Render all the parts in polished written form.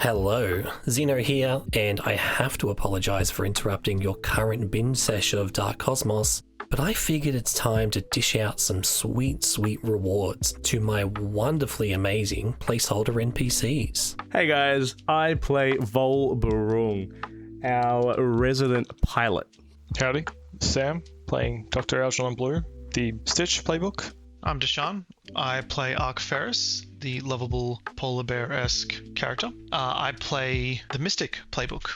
Hello, Xeno here, and I have to apologise for interrupting your current binge session of Dark Cosmos, but I figured it's time to dish out some sweet rewards to my wonderfully amazing placeholder NPCs. Hey guys, I play Voel Burung, our resident pilot. Howdy, Sam, playing Dr. Algernon Blue, the Stitch playbook. I'm Deshaun. I play Ferris, the lovable polar bear-esque character. I play the Mystic playbook.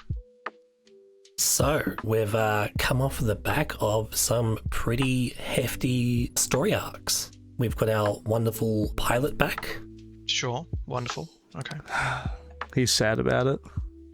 So, we've come off the back of some pretty hefty story arcs. We've got our wonderful pilot back. Sure, wonderful. Okay. He's sad about it.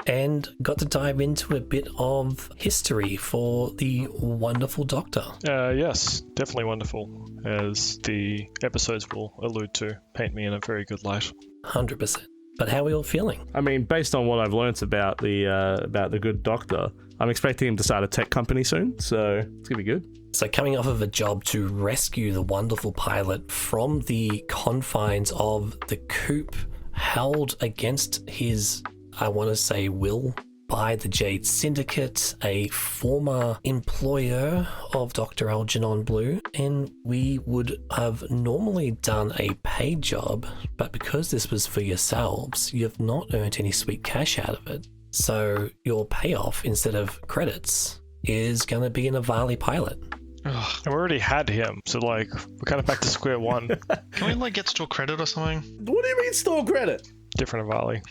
And got to dive into a bit of history for the wonderful Doctor. Yes, definitely wonderful, as the episodes will allude to. Paint me in a very good light. 100%. But how are we all feeling? I mean, based on what I've learnt about the good Doctor, I'm expecting him to start a tech company soon, so it's gonna be good. So coming off of a job to rescue the wonderful pilot from the confines of the coop held against his, I want to say, will by the Jade Syndicate, a former employer of Dr. Algernon Blue, and we would have normally done a paid job, but because this was for yourselves, you have not earned any sweet cash out of it. So your payoff, instead of credits, is going to be an Avali pilot. Ugh. And we already had him, so we're kind of back to square one. Can we get store credit or something? What do you mean store credit? Different Avali.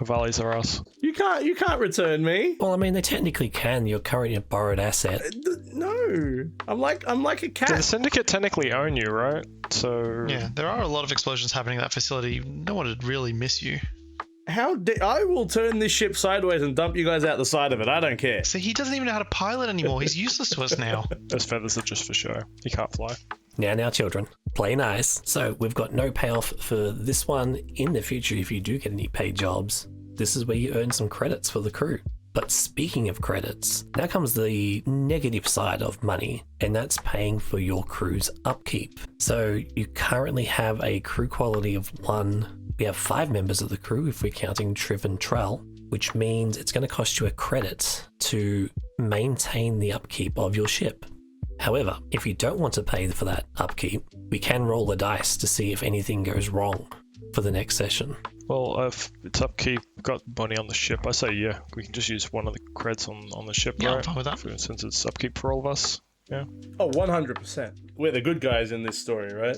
Avalis are us. You can't return me. Well, I mean, they technically can. You're currently a borrowed asset. No, I'm like a cat. The Syndicate technically own you, right? So Yeah, there are a lot of explosions happening at that facility. No one would really miss you. I will turn this ship sideways and dump you guys out the side of it. I don't care. See, he doesn't even know how to pilot anymore. He's useless to us now. those feathers are just for show. He can't fly. Now, children, play nice. So we've got no payoff for this one. In the future, if you do get any paid jobs, this is where you earn some credits for the crew. But speaking of credits, now comes the negative side of money, and that's paying for your crew's upkeep. So you currently have a crew quality of 1. We have 5 members of the crew if we're counting Triv and Trell, which means it's going to cost you a credit to maintain the upkeep of your ship. However, if you don't want to pay for that upkeep, we can roll the dice to see if anything goes wrong for the next session. Well, if it's upkeep, got money on the ship, I say yeah, we can just use one of the creds on the ship, Yeah, right? I'm fine with that. Since it's upkeep for all of us. Yeah. Oh, 100%. We're the good guys in this story, right?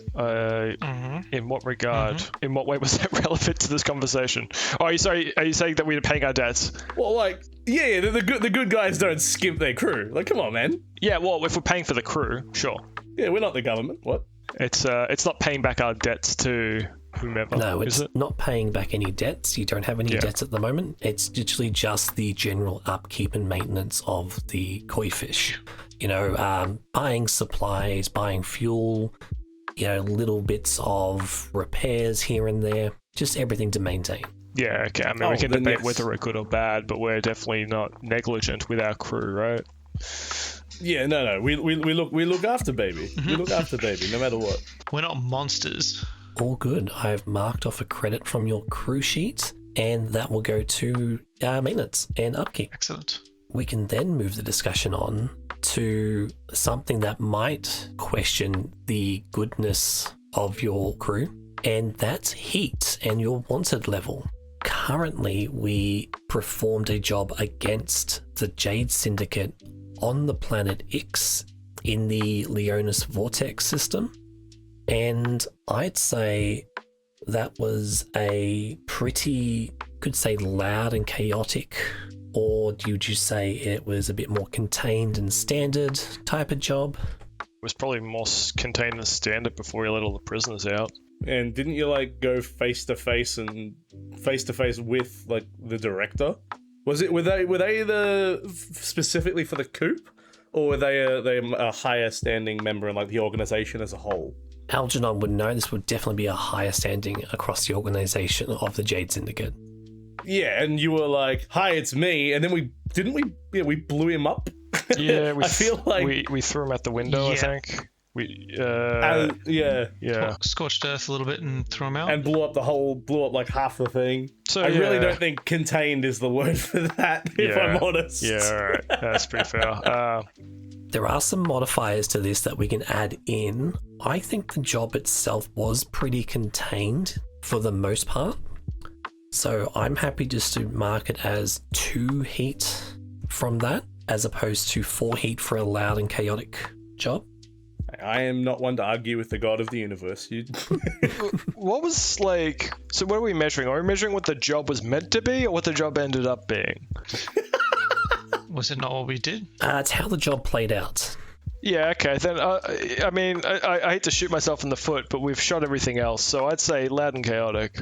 In what regard? In what way was that relevant to this conversation? Oh, are you saying that we're paying our debts? Well, the good guys don't skimp their crew. Come on, man. Yeah, well, if we're paying for the crew, sure. Yeah, we're not the government. What? It's not paying back our debts to whomever. No, is it's it? not paying back any debts. You don't have any debts at the moment. It's literally just the general upkeep and maintenance of the Coyfish. Buying supplies, buying fuel, little bits of repairs here and there, just everything to maintain. Yeah, okay. I mean, we can debate whether we're good or bad, but we're definitely not negligent with our crew, right? Yeah, no. We look after baby. We look after baby, no matter what. We're not monsters. All good. I've marked off a credit from your crew sheet, and that will go to maintenance and upkeep. Excellent. We can then move the discussion on to something that might question the goodness of your crew, and that's heat and your wanted level. Currently, we performed a job against the Jade Syndicate on the planet X in the Leonis Vortex system, and I'd say that was a pretty, could say, loud and chaotic, or would you say it was a bit more contained and standard type of job? It was probably more contained and standard before we let all the prisoners out. And didn't you go face to face with the director? Were they specifically for the coup, or were they a higher standing member in the organization as a whole? Algernon would know this would definitely be a higher standing across the organization of the Jade Syndicate. Yeah, and you were like, "Hi, it's me," and then we blew him up. Yeah, I feel like we threw him out the window. Yeah. I think. Yeah. Scorched earth a little bit and threw them out. And blew up like half the thing. So I really don't think contained is the word for that, if I'm honest. Yeah, all right. That's pretty fair. There are some modifiers to this that we can add in. I think the job itself was pretty contained for the most part. So I'm happy just to mark it as 2 heat from that, as opposed to 4 heat for a loud and chaotic job. I am not one to argue with the god of the universe. What was like... So what are we measuring? Are we measuring what the job was meant to be or what the job ended up being? Was it not what we did? It's how the job played out. Yeah, okay. Then, I mean, I hate to shoot myself in the foot, but we've shot everything else, so I'd say loud and chaotic.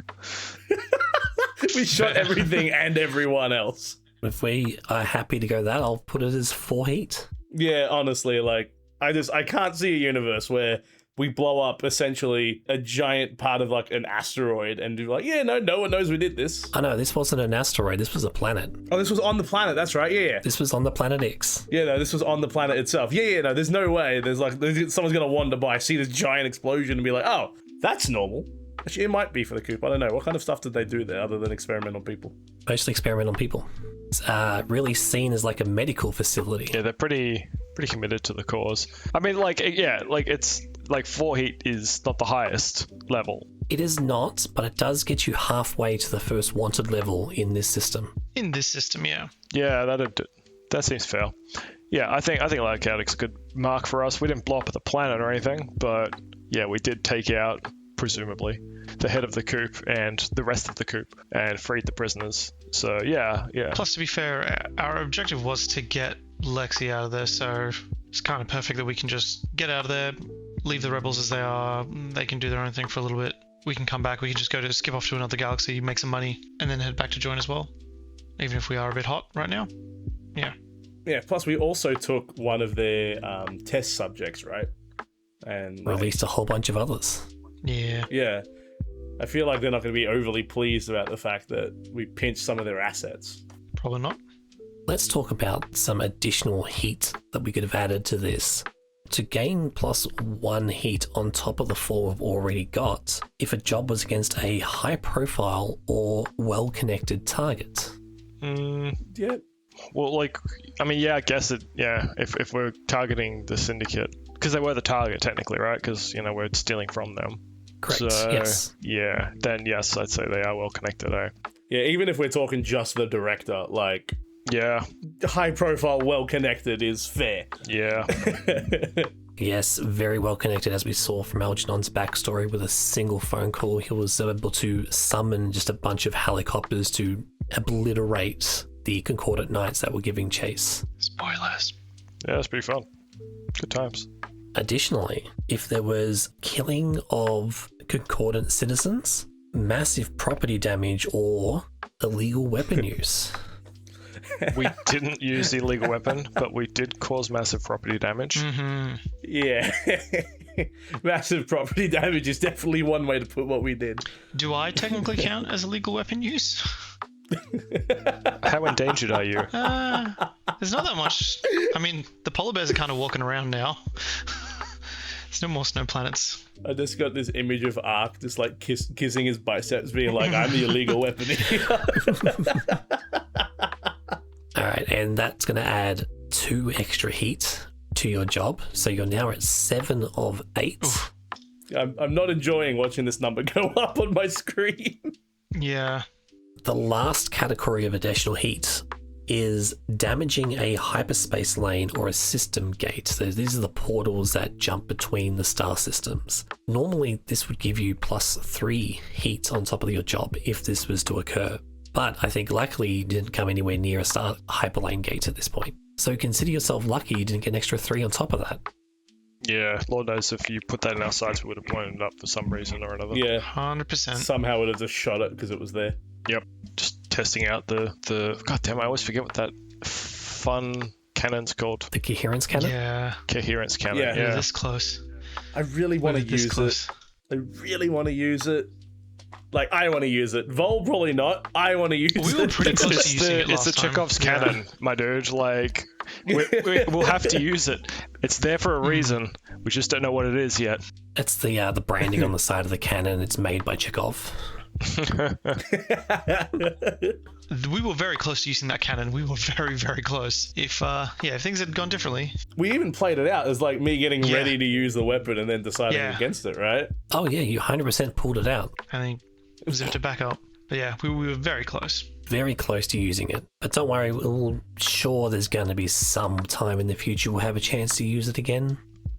We shot everything and everyone else. If we are happy to go that, I'll put it as 4 heat. Yeah, honestly, like, I can't see a universe where we blow up essentially a giant part of like an asteroid and do like, yeah, no one knows we did this. I know, this wasn't an asteroid, this was a planet. Oh, this was on the planet, that's right, yeah. This was on the planet X. Yeah, no, this was on the planet itself. Yeah, no, there's no way. Someone's gonna wander by, see this giant explosion and be like, oh, that's normal. Actually, it might be for the coop, I don't know. What kind of stuff did they do there other than experiment on people? Mostly experiment on people. It's really seen as like a medical facility. Yeah, they're pretty committed to the cause. I mean, like, yeah, like it's like 4 heat is not the highest level. It is not, but it does get you halfway to the first wanted level in this system. In this system, yeah. Yeah, that seems fair. Yeah, I think loud chaotic's a good mark for us. We didn't blow up the planet or anything, but yeah, we did take out, presumably, the head of the coop and the rest of the coop and freed the prisoners. So yeah. Plus, to be fair, our objective was to get Lexi out of there, so it's kind of perfect that we can just get out of there, leave the rebels as they are. They can do their own thing for a little bit. We can come back. We can just skip off to another galaxy, make some money, and then head back to join as well. Even if we are a bit hot right now. Yeah. Yeah. Plus, we also took one of their test subjects, right? And released a whole bunch of others. Yeah. Yeah. I feel like they're not going to be overly pleased about the fact that we pinched some of their assets. Probably not. Let's talk about some additional heat that we could have added to this. To gain +1 heat on top of the 4 we've already got, if a job was against a high-profile or well-connected target. Yeah. Well, like, I mean, yeah, I guess it, yeah, if we're targeting the syndicate, because they were the target technically, right? Because, you know, we're stealing from them. Correct, so, yes. Yeah, then yes, I'd say they are well connected, eh? Yeah, even if we're talking just the director, like... Yeah. High profile, well connected is fair. Yeah. Yes, very well connected, as we saw from Algernon's backstory. With a single phone call, he was able to summon just a bunch of helicopters to obliterate the Concordant Knights that were giving chase. Spoilers. Yeah, that's pretty fun. Good times. Additionally, if there was killing of Concordant citizens, massive property damage, or illegal weapon use. We didn't use the illegal weapon, but we did cause massive property damage. Mm-hmm. Yeah. Massive property damage is definitely one way to put what we did. Do I technically count as illegal weapon use? How endangered are you? There's not that much. I mean, the polar bears are kind of walking around now. There's no more snow planets. I just got this image of Ark just like kissing his biceps, being like, I'm the illegal weapon here. Alright, and that's going to add 2 extra heat to your job, so you're now at 7 of 8. Oof. I'm not enjoying watching this number go up on my screen. Yeah. The last category of additional heat is damaging a hyperspace lane or a system gate. So these are the portals that jump between the star systems. Normally, this would give you +3 heat on top of your job if this was to occur. But I think luckily you didn't come anywhere near a star hyperlane gate at this point. So consider yourself lucky you didn't get an extra 3 on top of that. Yeah, Lord knows if you put that in our sights, we would have blown it up for some reason or another. Yeah. 100%. Somehow would have just shot it because it was there. Yep. Just testing out the God damn, I always forget what that fun cannon's called. The coherence cannon? Yeah. Coherence cannon. Yeah. Yeah. This close. I really want to use close. it. I really want to use it. Like, I want to use it. Voel probably not. I want to use it. We were pretty close to using it It's last the time. Chekhov's Yeah. cannon, my dude. Like, we'll have to use it. It's there for a reason. We just don't know what it is yet. It's the branding on the side of the cannon. It's made by Chekhov. We were very close to using that cannon. We were very, very close. If things had gone differently. We even played it out as like me getting Yeah. ready to use the weapon and then deciding Yeah. against it, right? Oh yeah, you 100% pulled it out. I think it was to back up. But yeah, we were very close. Very close to using it. But don't worry, sure there's going to be some time in the future we'll have a chance to use it again.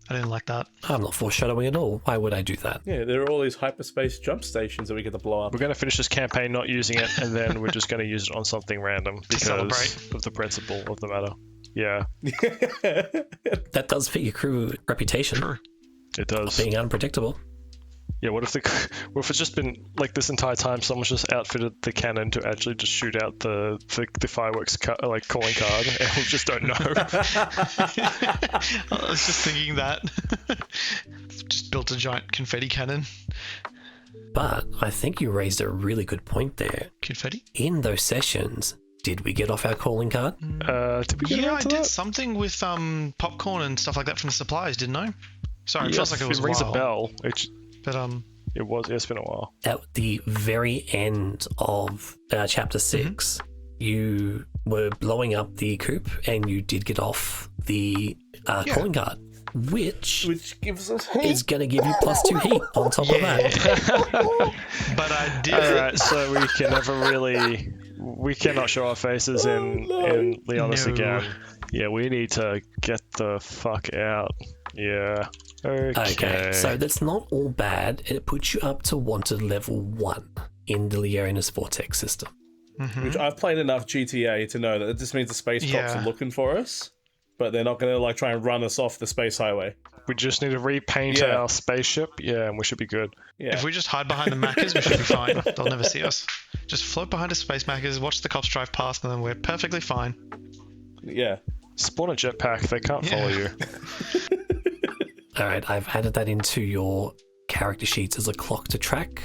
I didn't like that. I'm not foreshadowing at all. Why would I do that? Yeah, there are all these hyperspace jump stations that we get to blow up. We're going to finish this campaign not using it, and then we're just going to use it on something random because celebrate. of the principle of the matter. Yeah, That does fit your crew reputation, True. it does. being unpredictable. Yeah, what if it's just been like this entire time someone's just outfitted the cannon to actually just shoot out the fireworks calling card, and we just don't know. I was just thinking that. Just built a giant confetti cannon. But I think you raised a really good point there. Confetti? In those sessions, did we get off our calling card? Did we get Yeah, around I to did that? something with popcorn and stuff like that from the supplies, didn't I? Sorry, it feels like it was It rings a a while. bell. But It was. It's been a while. At the very end of chapter 6, you were blowing up the coop and you did get off the calling card, which gives us is going to give you +2 heat on top of that. but I did. All right, so we cannot show our faces in Leonis No. again. Yeah, we need to get the fuck out. Yeah. Okay, so that's not all bad. It puts you up to wanted level 1 in the Leonis Vortex system. Which I've played enough GTA to know that it just means the space cops are looking for us, but they're not going to like try and run us off the space highway. We just need to repaint our spaceship. Yeah, and we should be good. Yeah. If we just hide behind the Maccas, we should be fine. They'll never see us. Just float behind a space Maccas, watch the cops drive past, and then we're perfectly fine. Yeah. Spawn a jetpack. They can't follow you. All right, I've added that into your character sheets as a clock to track.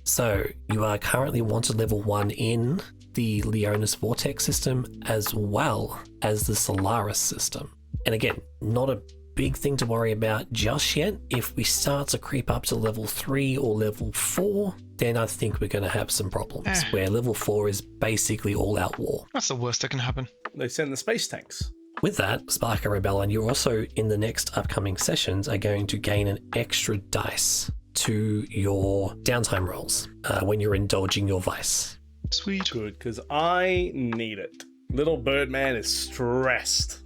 So you are currently wanted level 1 in the Leonis Vortex system as well as the Solaris system. And again, not a big thing to worry about just yet. If we start to creep up to level 3 or level 4, then I think we're going to have some problems, where level 4 is basically all-out war. That's the worst that can happen. They send the space tanks. With that, Sparker Rebellion, you also, in the next upcoming sessions, are going to gain an extra dice to your downtime rolls when you're indulging your vice. Sweet. Good, because I need it. Little Birdman is stressed.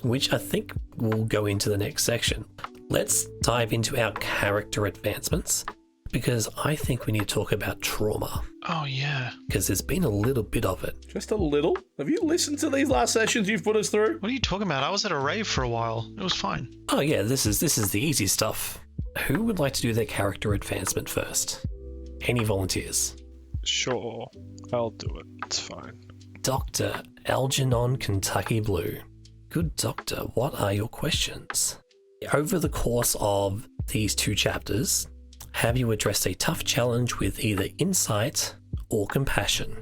Which I think will go into the next section. Let's dive into our character advancements, because I think we need to talk about trauma, Oh, yeah. because there's been a little bit of it. Just a little. Have you listened to these last sessions you've put us through? What are you talking about? I was at a rave for a while. It was fine. Oh yeah, this is the easy stuff. Who would like to do their character advancement first? Any volunteers? Sure, I'll do it. It's fine. Dr. Algernon Kentucky Blue. Good doctor, what are your questions? Over the course of these 2 chapters, have you addressed a tough challenge with either insight or compassion?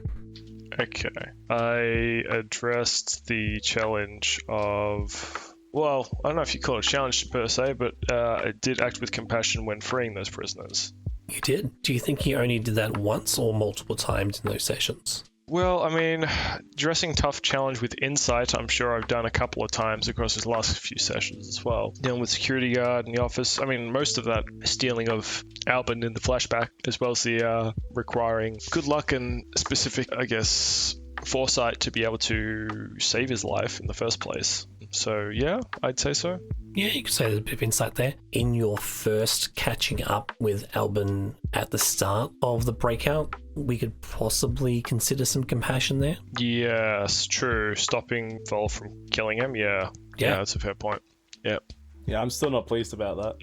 Okay. I addressed the challenge of... Well, I don't know if you call it a challenge per se, but I did act with compassion when freeing those prisoners. You did? Do you think you only did that once or multiple times in those sessions? Well, I mean, addressing tough challenge with insight, I'm sure I've done a couple of times across these last few sessions as well. Dealing with security guard in the office, I mean, most of that stealing of Albin in the flashback, as well as the requiring good luck and specific, I guess, foresight to be able to save his life in the first place. So, yeah, I'd say so. Yeah, you could say there's a bit of insight there. In your first catching up with Albin at the start of the breakout, we could possibly consider some compassion there. Yes, true. Stopping Voel from killing him, yeah, that's a fair point. Yep. Yeah, I'm still not pleased about that.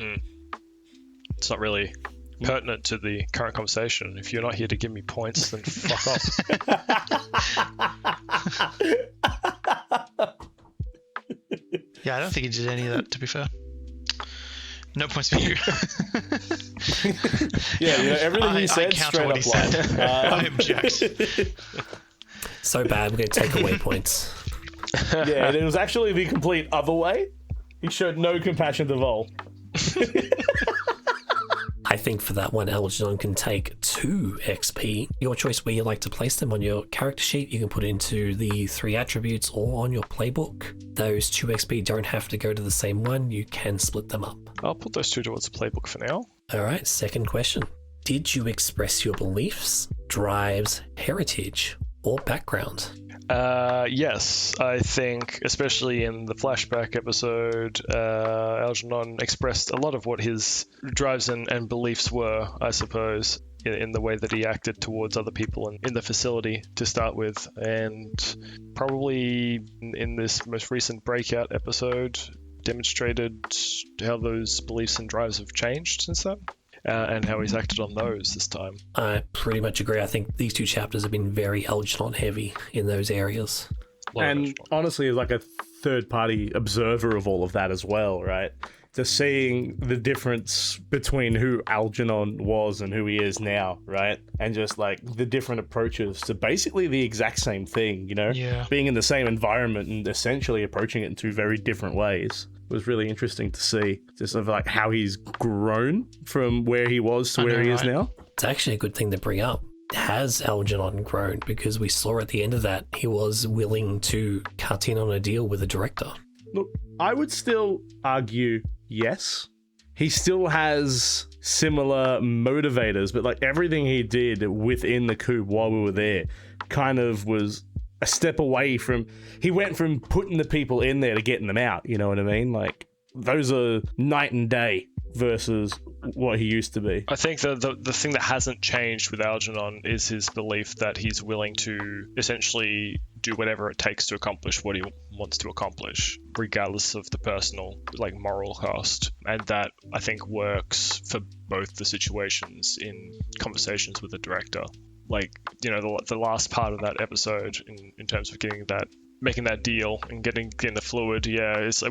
It's not really pertinent to the current conversation. If you're not here to give me points, then fuck off. Yeah, I don't think he did any of that, to be fair. No points for you. Yeah, everything you said I counter straight what up he said. I lie. object. So bad, we're going to take away points. Yeah, it was actually the complete other way. He showed no compassion to Voel. I think for that one, Algernon can take 2 XP. Your choice where you like to place them on your character sheet. You can put it into the 3 attributes or on your playbook. Those 2 XP don't have to go to the same one. You can split them up. I'll put those 2 towards the playbook for now. All right, second question. Did you express your beliefs, drives, heritage, or background? Yes, I think, especially in the flashback episode, Algernon expressed a lot of what his drives and beliefs were, I suppose, in the way that he acted towards other people in the facility to start with, and probably in this most recent breakout episode demonstrated how those beliefs and drives have changed since then. And how he's acted on those this time. I pretty much agree. I think these 2 chapters have been very Algernon heavy in those areas. And honestly, as like a third-party observer of all of that as well, right? Just seeing the difference between who Algernon was and who he is now, right? And just like the different approaches to basically the exact same thing, Yeah. Being in the same environment and essentially approaching it in 2 very different ways. Was really interesting to see, just of like how he's grown from where he was to where he is now. It's actually a good thing to bring up. Has Algernon grown? Because we saw at the end of that, he was willing to cut in on a deal with the director. Look, I would still argue yes. He still has similar motivators, but like everything he did within the coup while we were there kind of was a step away from, he went from putting the people in there to getting them out, you know what I mean? Like, those are night and day versus what he used to be. I think the thing that hasn't changed with Algernon is his belief that he's willing to essentially do whatever it takes to accomplish what he wants to accomplish, regardless of the personal, like, moral cost. And that, I think, works for both the situations in conversations with the director. Like, the last part of that episode in terms of making that deal and getting the fluid. Yeah, it was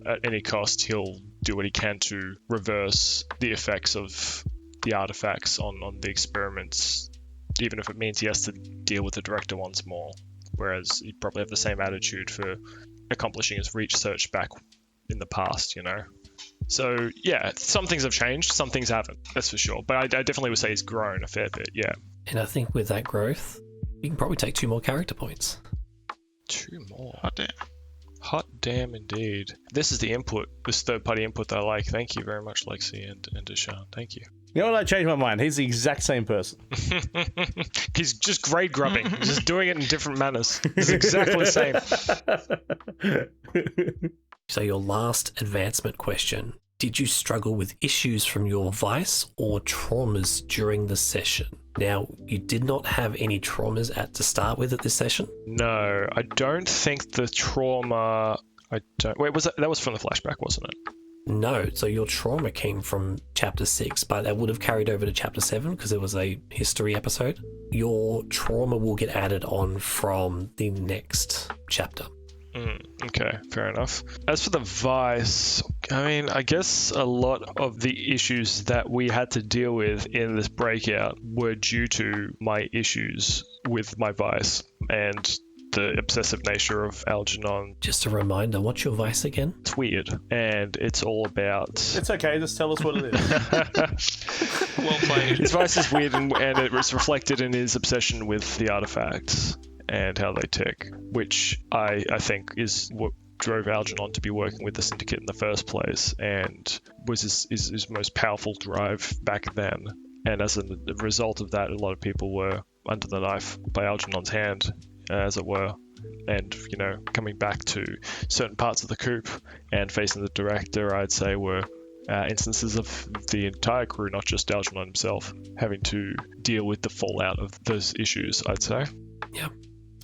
at any cost he'll do what he can to reverse the effects of the artifacts on the experiments, even if it means he has to deal with the director once more. Whereas he'd probably have the same attitude for accomplishing his research back in the past, So, yeah, some things have changed, some things haven't, that's for sure. But I definitely would say he's grown a fair bit, yeah. And I think with that growth, you can probably take 2 more character points. 2 more? Hot damn. Hot damn indeed. This is the input, this third-party input that I like. Thank you very much, Lexi and Deshaun. Thank you. You know what? I changed my mind. He's the exact same person. He's just grade grubbing. He's just doing it in different manners. He's exactly the same. So your last advancement question. Did you struggle with issues from your vice or traumas during the session? Now, you did not have any traumas to start with at this session? No, I don't think the trauma... Wait, that was from the flashback, wasn't it? No, so your trauma came from Chapter 6, but that would have carried over to Chapter 7 because it was a history episode. Your trauma will get added on from the next chapter. Okay, fair enough. As for the vice, I mean, I guess a lot of the issues that we had to deal with in this breakout were due to my issues with my vice and the obsessive nature of Algernon. Just a reminder, what's your vice again? It's weird, and it's all about... It's okay, just tell us what it is. Well played. His vice is weird, and it was reflected in his obsession with the artifacts and how they tick, which I think is what drove Algernon to be working with the Syndicate in the first place, and was his most powerful drive back then. And as a result of that, a lot of people were under the knife by Algernon's hand, as it were. And, coming back to certain parts of the coup and facing the director, I'd say were instances of the entire crew, not just Algernon himself, having to deal with the fallout of those issues, I'd say. Yeah.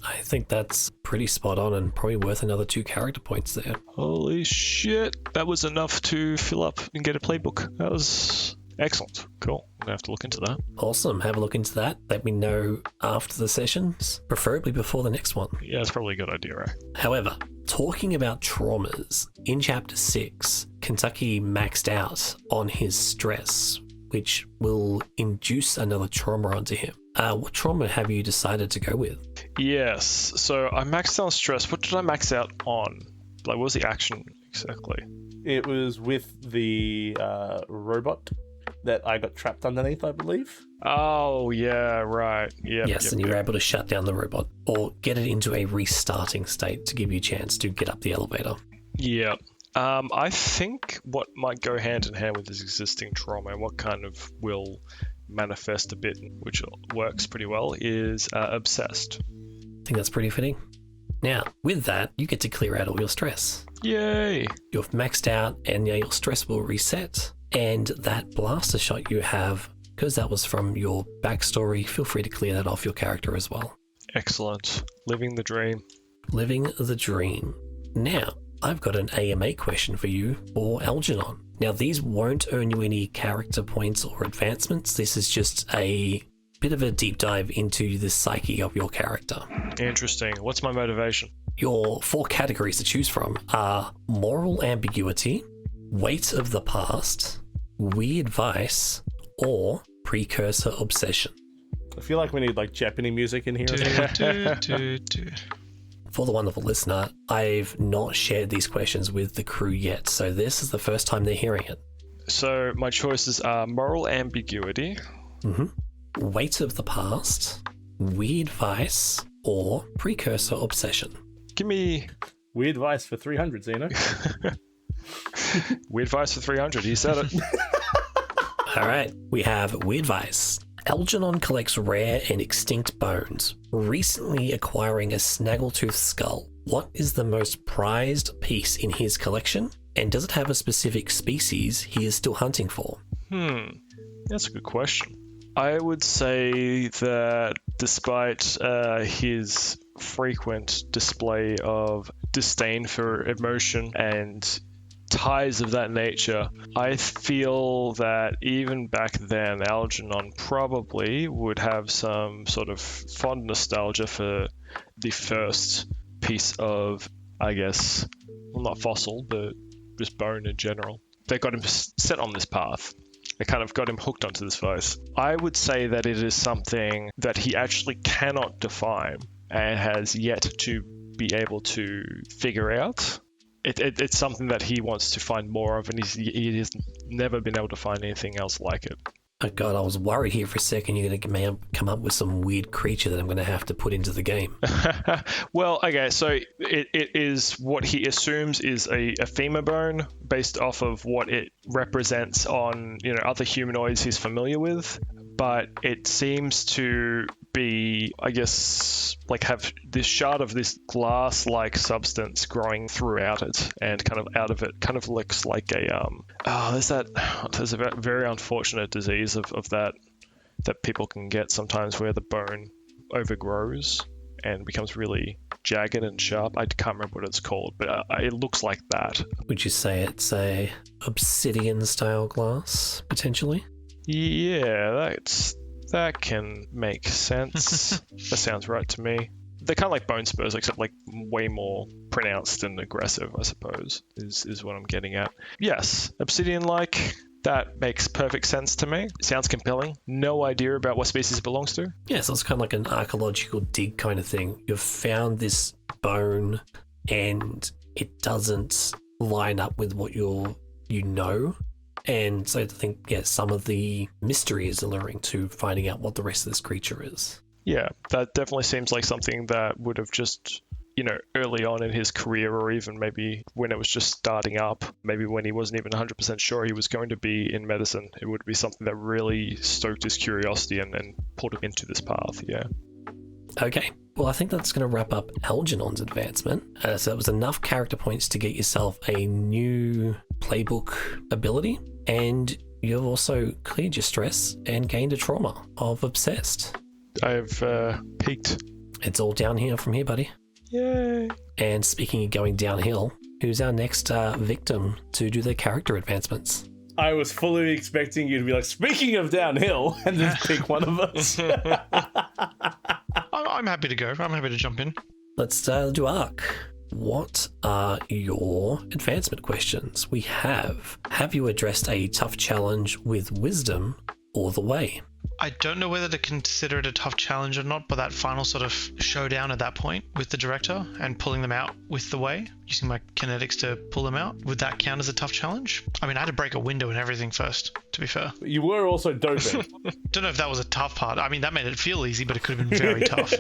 I think that's pretty spot on and probably worth another 2 character points there. Holy shit. That was enough to fill up and get a playbook. That was excellent. Cool. I'm going to have to look into that. Awesome. Have a look into that. Let me know after the sessions, preferably before the next one. Yeah, that's probably a good idea, right? However, talking about traumas, in Chapter 6, Kentucky maxed out on his stress, which will induce another trauma onto him. What trauma have you decided to go with? Yes, so I maxed out on stress. What did I max out on? Like, what was the action exactly? It was with the robot that I got trapped underneath, I believe. Oh, yeah, right. Yes, and you were able to shut down the robot or get it into a restarting state to give you a chance to get up the elevator. Yeah. I think what might go hand in hand with this existing trauma and what kind of will manifest a bit, which works pretty well, is obsessed. I think that's pretty fitting. Now, with that, you get to clear out all your stress. Yay! You've maxed out, and your stress will reset. And that blaster shot you have, because that was from your backstory, feel free to clear that off your character as well. Excellent. Living the dream. Living the dream. Now, I've got an AMA question for you for Algernon. Now, these won't earn you any character points or advancements. This is just a bit of a deep dive into the psyche of your character. Interesting. What's my motivation? Your 4 categories to choose from are moral ambiguity, weight of the past, weird vice, or precursor obsession. I feel like we need like Japanese music in here. For the wonderful listener, I've not shared these questions with the crew yet, so this is the first time they're hearing it. So my choices are moral ambiguity, weight of the past, weird vice, or precursor obsession. Give me Weird Vice for 300, Xeno. weird vice for 300. You said it. All right, we have weird vice. Algernon collects rare and extinct bones, recently acquiring a snaggletooth skull. What is the most prized piece in his collection, and does it have a specific species he is still hunting for? That's a good question. I would say that despite his frequent display of disdain for emotion and ties of that nature, I feel that even back then, Algernon probably would have some sort of fond nostalgia for the first piece of, I guess, well, not fossil, but just bone in general. They got him set on this path. They kind of got him hooked onto this vice. I would say that it is something that he actually cannot define and has yet to be able to figure out. It's something that he wants to find more of, and he has never been able to find anything else like it. Oh god, I was worried here for a second you're going to come up with some weird creature that I'm going to have to put into the game. Well, okay, so it is what he assumes is a femur bone based off of what it represents on, other humanoids he's familiar with, but it seems to be, I guess, like have this shard of this glass-like substance growing throughout it, and kind of out of it kind of looks like a there's a very unfortunate disease of that people can get sometimes, where the bone overgrows and becomes really jagged and sharp. I can't remember what it's called, but it looks like that. Would you say it's a obsidian style glass potentially? Yeah, that can make sense. That sounds right to me. They're kind of like bone spurs, except like way more pronounced and aggressive, I suppose, is what I'm getting at. Yes, obsidian-like. That makes perfect sense to me. Sounds compelling. No idea about what species it belongs to. Yeah, so it's kind of like an archaeological dig kind of thing. You've found this bone and it doesn't line up with what you know. And so I think, some of the mystery is alluring to finding out what the rest of this creature is. Yeah, that definitely seems like something that would have just, early on in his career, or even maybe when it was just starting up, maybe when he wasn't even 100% sure he was going to be in medicine, it would be something that really stoked his curiosity and pulled him into this path, yeah. Okay, well, I think that's going to wrap up Algernon's advancement. So that was enough character points to get yourself a new playbook ability, and you've also cleared your stress and gained a trauma of Obsessed. I've peaked. It's all down here from here, buddy. Yay! And speaking of going downhill, who's our next victim to do their character advancements? I was fully expecting you to be like, speaking of downhill, and just pick one of us. I'm happy to go. I'm happy to jump in. Let's do Ark. what are your advancement questions? We have you addressed a tough challenge with wisdom or the way? I don't know whether to consider it a tough challenge or not, but that final sort of showdown at that point with the director and pulling them out with the way, using my kinetics to pull them out, would that count as a tough challenge? I mean, I had to break a window and everything first, to be fair. You were also doping. Don't know if that was a tough part. I mean, that made it feel easy, but it could have been very tough.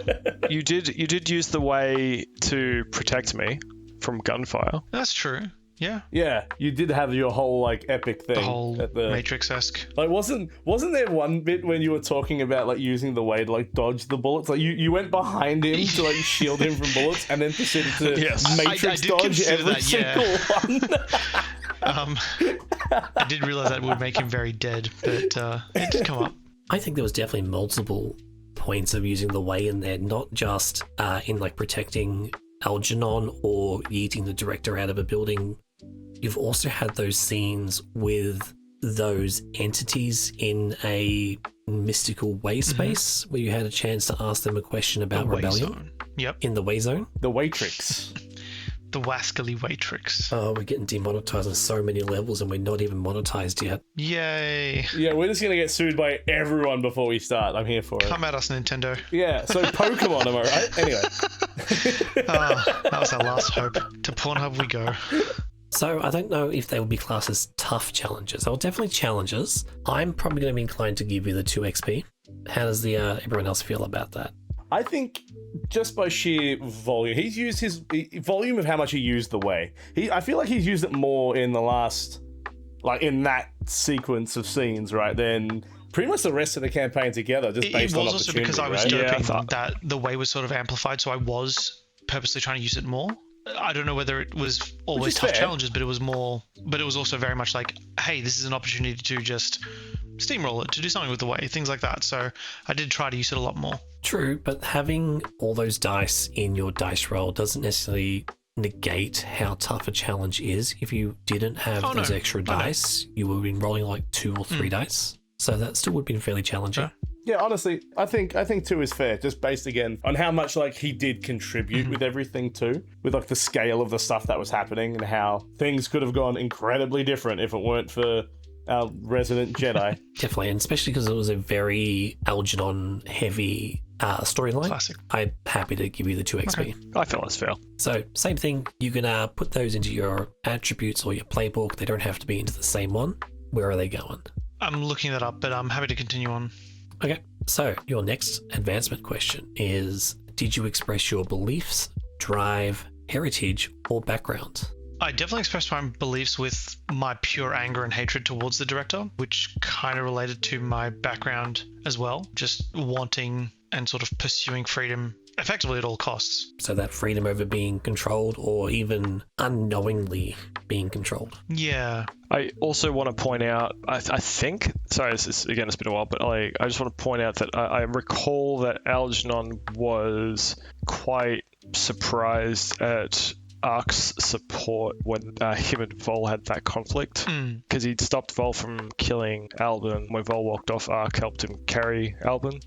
You did use the way to protect me from gunfire. That's true. Yeah. Yeah, you did have your whole like epic thing. The whole at the Matrix-esque. Like, wasn't there one bit when you were talking about like using the way to like dodge the bullets? Like you went behind him to like shield him from bullets, and then proceeded to Yes. Matrix I did dodge consider every that, single yeah. one. I did realize that would make him very dead, but it did come up. I think there was definitely multiple points of using the way in there, not just in like protecting Algernon or yeeting the director out of a building. You've also had those scenes with those entities in a mystical way space where you had a chance to ask them a question about The way rebellion. zone. Yep. In the way zone. The Watrix. The Wascally Watrix. Oh, we're getting demonetized on so many levels and we're not even monetized yet. Yay. Yeah, we're just gonna get sued by everyone before we start. I'm here for it. Come at us, Nintendo. Yeah, so Pokemon, am I right? Anyway. That was our last hope. To Pornhub we go. So I don't know if they would be classed as tough challenges. They were definitely challenges. I'm probably going to be inclined to give you the 2 XP. How does the everyone else feel about that? I think just by sheer volume, he's used his volume of how much he used the way. I feel like he's used it more in the last, like in that sequence of scenes, right? Than pretty much the rest of the campaign together, just based on opportunity. It was also because I was right? doping that the way was sort of amplified, so I was purposely trying to use it more. I don't know whether it was always tough challenges, but it was more. But it was also very much like, hey, this is an opportunity to just steamroll it, to do something with the way, things like that. So I did try to use it a lot more. True, but having all those dice in your dice roll doesn't necessarily negate how tough a challenge is. If you didn't have those extra dice, you would have been rolling like 2 or 3 dice. So that still would have been fairly challenging. Yeah, honestly, I think 2 is fair, just based again on how much like he did contribute with everything too, with like the scale of the stuff that was happening and how things could have gone incredibly different if it weren't for our resident Jedi. Definitely, and especially because it was a very Algernon heavy storyline. Classic. I'm happy to give you the 2 XP. Okay. I feel that's fair. So same thing, you can put those into your attributes or your playbook. They don't have to be into the same one. Where are they going? I'm looking that up, but I'm happy to continue on. Okay, so your next advancement question is, did you express your beliefs, drive, heritage, or background? I definitely expressed my beliefs with my pure anger and hatred towards the director, which kind of related to my background as well, just wanting and sort of pursuing freedom effectively at all costs. So that freedom over being controlled or even unknowingly being controlled. Yeah. I also want to point out, I think, sorry, it's been a while, but I just want to point out that I recall that Algernon was quite surprised at Ark's support when him and Voel had that conflict, because he'd stopped Voel from killing Albin. When Voel walked off, Ark helped him carry Albin,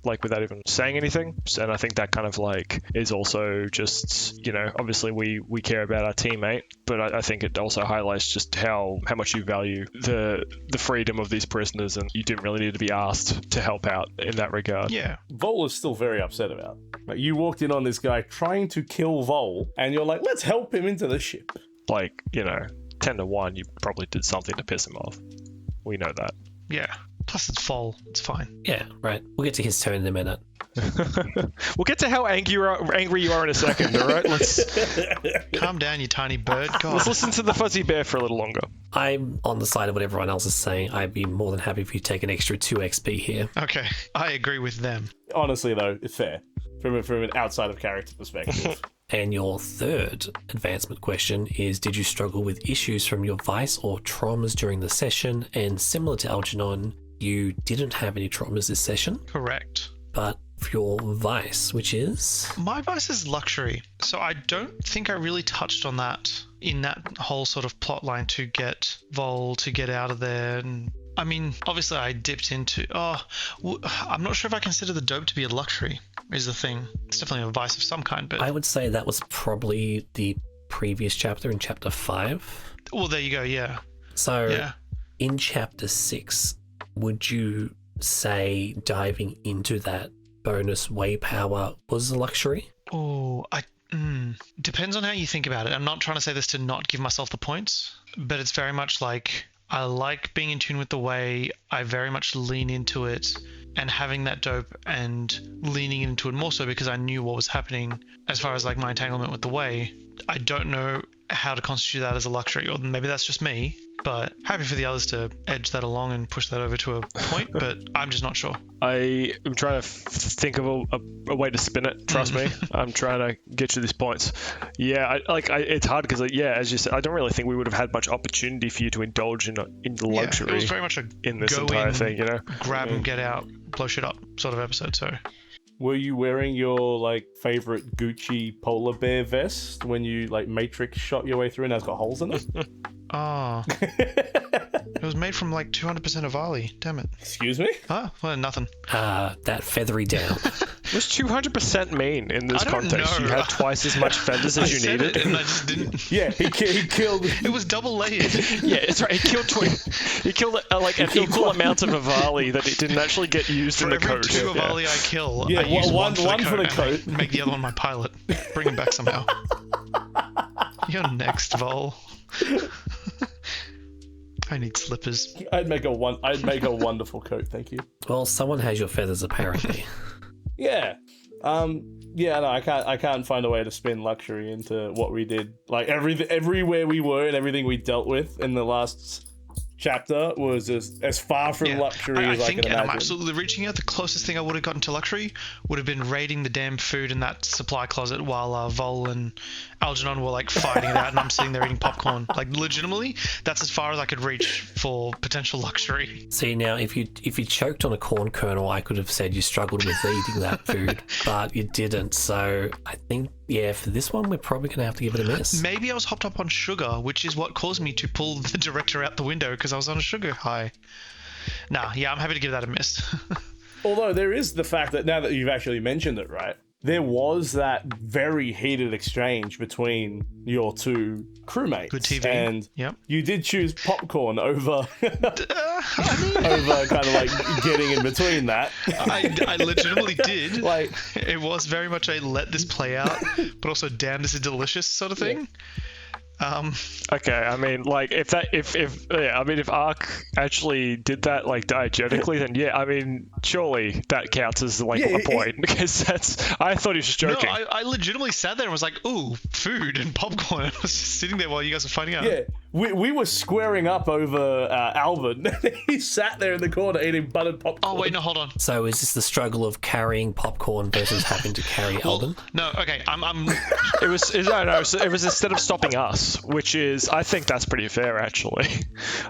like without even saying anything. And I think that kind of like is also just, you know, obviously we care about our teammate, but I think it also highlights just how much you value the freedom of these prisoners, and you didn't really need to be asked to help out in that regard. Yeah. Voel is still very upset about it. Like, you walked in on this guy trying to kill Voel, and you're like, let's help him into the ship. Like, you know, 10-1, you probably did something to piss him off. We know that. Yeah. Plus it's Voel. It's fine. Yeah, right. We'll get to his turn in a minute. We'll get to how angry you are in a second, all right? Let's calm down, you tiny bird. God. Let's listen to the fuzzy bear for a little longer. I'm on the side of what everyone else is saying. I'd be more than happy if you take an extra 2 XP here. Okay, I agree with them. Honestly, though, it's fair from an outside of character perspective. And your third advancement question is, did you struggle with issues from your vice or traumas during the session? And similar to Algernon, you didn't have any traumas this session. Correct. But for your vice, which is? My vice is luxury. So I don't think I really touched on that in that whole sort of plot line to get Voel to get out of there and I mean, obviously I dipped into... I'm not sure if I consider the dope to be a luxury, is the thing. It's definitely a vice of some kind, but... I would say that was probably the previous chapter in chapter 5. Well, there you go, yeah. So, Yeah. in chapter 6, would you say diving into that bonus way power was a luxury? Oh, depends on how you think about it. I'm not trying to say this to not give myself the points, but it's very much like I like being in tune with the way. I very much lean into it, and having that dope and leaning into it more so because I knew what was happening as far as like my entanglement with the way. I don't know how to constitute that as a luxury, or maybe that's just me, but happy for the others to edge that along and push that over to a point, but I'm just not sure. I am trying to think of a way to spin it. Trust me, I'm trying to get you these points. Yeah, it's hard because, as you said, I don't really think we would have had much opportunity for you to indulge in the luxury. Yeah, it was very much in this entire thing, grab and get out, blow shit up sort of episode. So, were you wearing your favorite Gucci polar bear vest when you Matrix shot your way through and now it's got holes in it? Oh. It was made from 200% Avali. Damn it. Excuse me? Huh? Well, nothing. That feathery down. Was 200% mean in this I don't context? know. You had twice as much feathers as you needed. And I just didn't. Yeah, he killed. It was double layered. Yeah, it's right. He killed an equal amount of Avali that it didn't actually get used in the For every coat. 2 Avali I kill, Yeah, I use one for the coat. and make the other one my pilot. Bring him back somehow. You're next, Voel. I need slippers. I'd make a wonderful coat, thank you. Well, someone has your feathers, apparently. Yeah. No, I can't find a way to spin luxury into what we did. Everywhere we were and everything we dealt with in the last chapter was as far from luxury as I can imagine. I'm absolutely reaching out. The closest thing I would have gotten to luxury would have been raiding the damn food in that supply closet while Voel and Algernon were fighting it out, and I'm sitting there eating popcorn. Legitimately, that's as far as I could reach for potential luxury. See, now if you choked on a corn kernel, I could have said you struggled with eating that food, but you didn't. So I think, for this one, we're probably going to have to give it a miss. Maybe I was hopped up on sugar, which is what caused me to pull the director out the window because I was on a sugar high. I'm happy to give that a miss. Although there is the fact that now that you've actually mentioned it, right, there was that very heated exchange between your two crewmates. Good TV. And you did choose popcorn over over kind of getting in between that. I legitimately did. It was very much a let this play out, but also damn, this is delicious sort of thing. Okay, I mean, if Ark actually did that diegetically, then surely that counts as a point because I thought he was just joking. No, I legitimately sat there and was like, ooh, food and popcorn. I was just sitting there while you guys were fighting out. Yeah, we were squaring up over Alvin. He sat there in the corner eating buttered popcorn. Oh wait, no, hold on. So is this the struggle of carrying popcorn versus having to carry Alvin? No, okay, I'm. It was instead of stopping us, which is, I think that's pretty fair actually.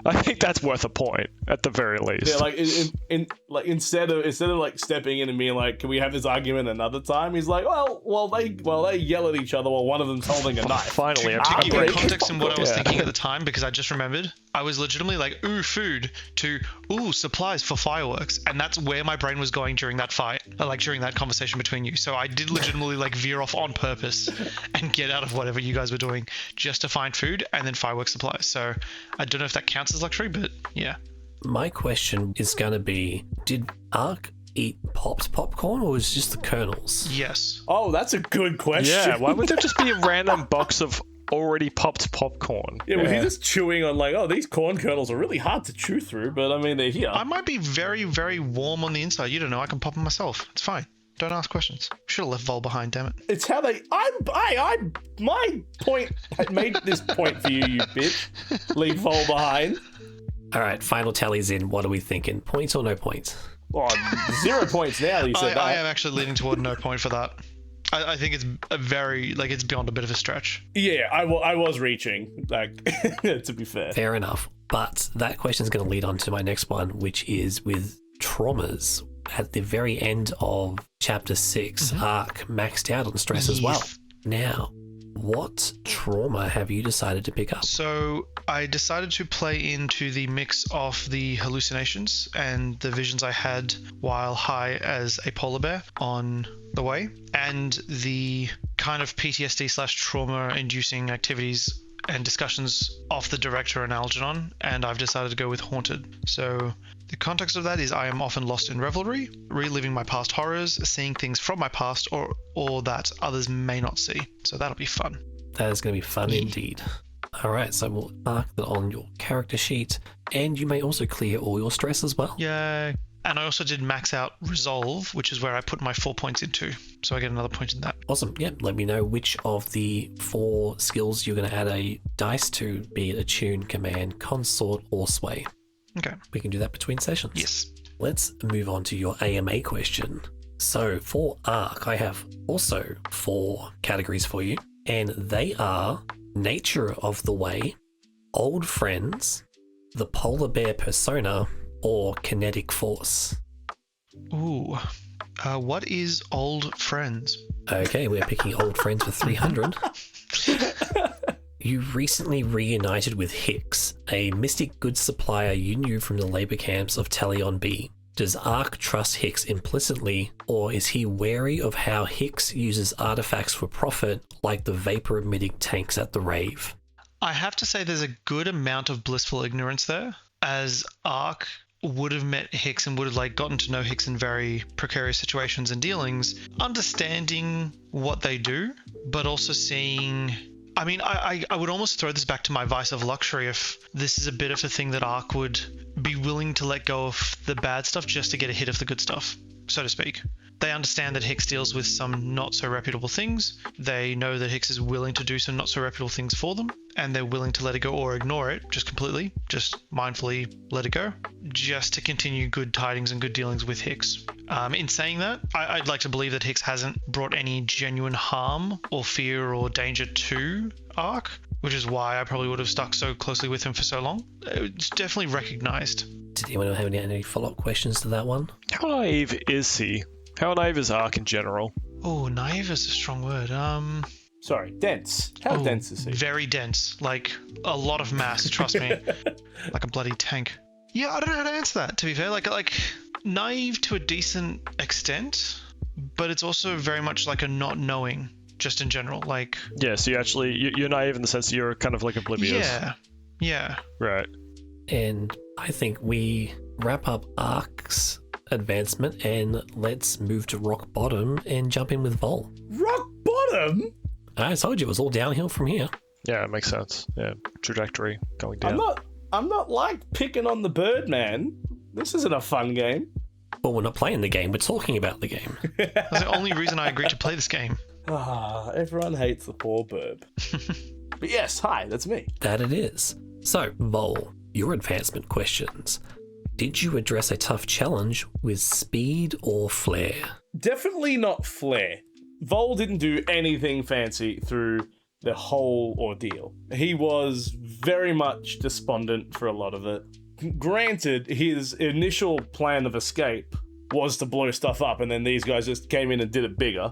I think that's worth a point at the very least. Yeah, instead of stepping in and being like, can we have this argument another time? He's like, they yell at each other while one of them's holding a knife. Finally, to give you context in what I was thinking at the time, because I just remembered, I was legitimately like, ooh, food, to ooh, supplies for fireworks, and that's where my brain was going during that fight, during that conversation between you. So I did legitimately veer off on purpose and get out of whatever you guys were doing just to find food and then firework supplies. So I don't know if that counts as luxury, but yeah. My question is going to be, did Ark eat popped popcorn or was it just the kernels? Yes. Oh, that's a good question. Yeah, why would there just be a random box of already popped popcorn? Yeah, was he just chewing on these corn kernels are really hard to chew through, but I mean, they're here. I might be very, very warm on the inside. You don't know. I can pop them myself. It's fine. Don't ask questions. Should have left Voel behind, damn it. It's how they... my point... I made this point for you bitch. Leave Voel behind. All right, final tally's in. What are we thinking? Points or no points? Oh, 0 points now, you said that. I am actually leaning toward no point for that. I think it's a very... it's beyond a bit of a stretch. Yeah, I was reaching, to be fair. Fair enough. But that question is going to lead on to my next one, which is with traumas. At the very end of chapter 6, Ark maxed out on stress as well. Now, what trauma have you decided to pick up? So I decided to play into the mix of the hallucinations and the visions I had while high as a polar bear on the way, and the kind of PTSD/trauma-inducing activities and discussions of the director and Algernon, and I've decided to go with Haunted. So the context of that is I am often lost in revelry, reliving my past horrors, seeing things from my past or that others may not see. So that'll be fun. That is going to be fun indeed. All right, so we'll mark that on your character sheet, and you may also clear all your stress as well. Yay. And I also did max out Resolve, which is where I put my 4 points into. So I get another point in that. Awesome. Yeah, let me know which of the 4 skills you're going to add a dice to, be it Attune, Command, Consort, or Sway. Okay. We can do that between sessions. Yes. Let's move on to your AMA question. So for Arc, I have also 4 categories for you, and they are Nature of the Way, Old Friends, the Polar Bear Persona, or Kinetic Force. Ooh. What is Old Friends? Okay, we're picking Old Friends for 300. You recently reunited with Hicks, a mystic goods supplier you knew from the labor camps of Talion B. Does Ark trust Hicks implicitly, or is he wary of how Hicks uses artifacts for profit, like the vapor-emitting tanks at the rave? I have to say there's a good amount of blissful ignorance there, as Ark would have met Hicks and would have gotten to know Hicks in very precarious situations and dealings, understanding what they do, but also seeing... I mean, I would almost throw this back to my vice of luxury if this is a bit of a thing that Ark would be willing to let go of the bad stuff just to get a hit of the good stuff, so to speak. They understand that Hicks deals with some not so reputable things. They know that Hicks is willing to do some not so reputable things for them, and they're willing to let it go or ignore it just completely, just mindfully let it go, just to continue good tidings and good dealings with Hicks. In saying that, I'd like to believe that Hicks hasn't brought any genuine harm or fear or danger to Ark, which is why I probably would have stuck so closely with him for so long. It's definitely recognized. Did anyone have any follow-up questions to that one? How naive is he? How naive is Ark in general? Oh, naive is a strong word. Sorry, dense. How dense is he? Very dense. Like, a lot of mass, trust me. Like a bloody tank. Yeah, I don't know how to answer that, to be fair. Like naive to a decent extent, but it's also very much like a not knowing, just in general. Like... Yeah, so you're naive in the sense that you're kind of like oblivious. Yeah. Right. And I think we wrap up Ark's advancement and let's move to rock bottom and jump in with Voel. Rock bottom? I told you it was all downhill from here. Yeah, it makes sense. Yeah, trajectory going down. I'm not like picking on the bird, man. This isn't a fun game. Well, we're not playing the game, we're talking about the game. That's the only reason I agreed to play this game. Everyone hates the poor burb. But yes, hi, that's me. That it is. So, Voel, your advancement questions. Did you address a tough challenge with speed or flair? Definitely not flair. Voel didn't do anything fancy through the whole ordeal. He was very much despondent for a lot of it. Granted, his initial plan of escape was to blow stuff up, and then these guys just came in and did it bigger.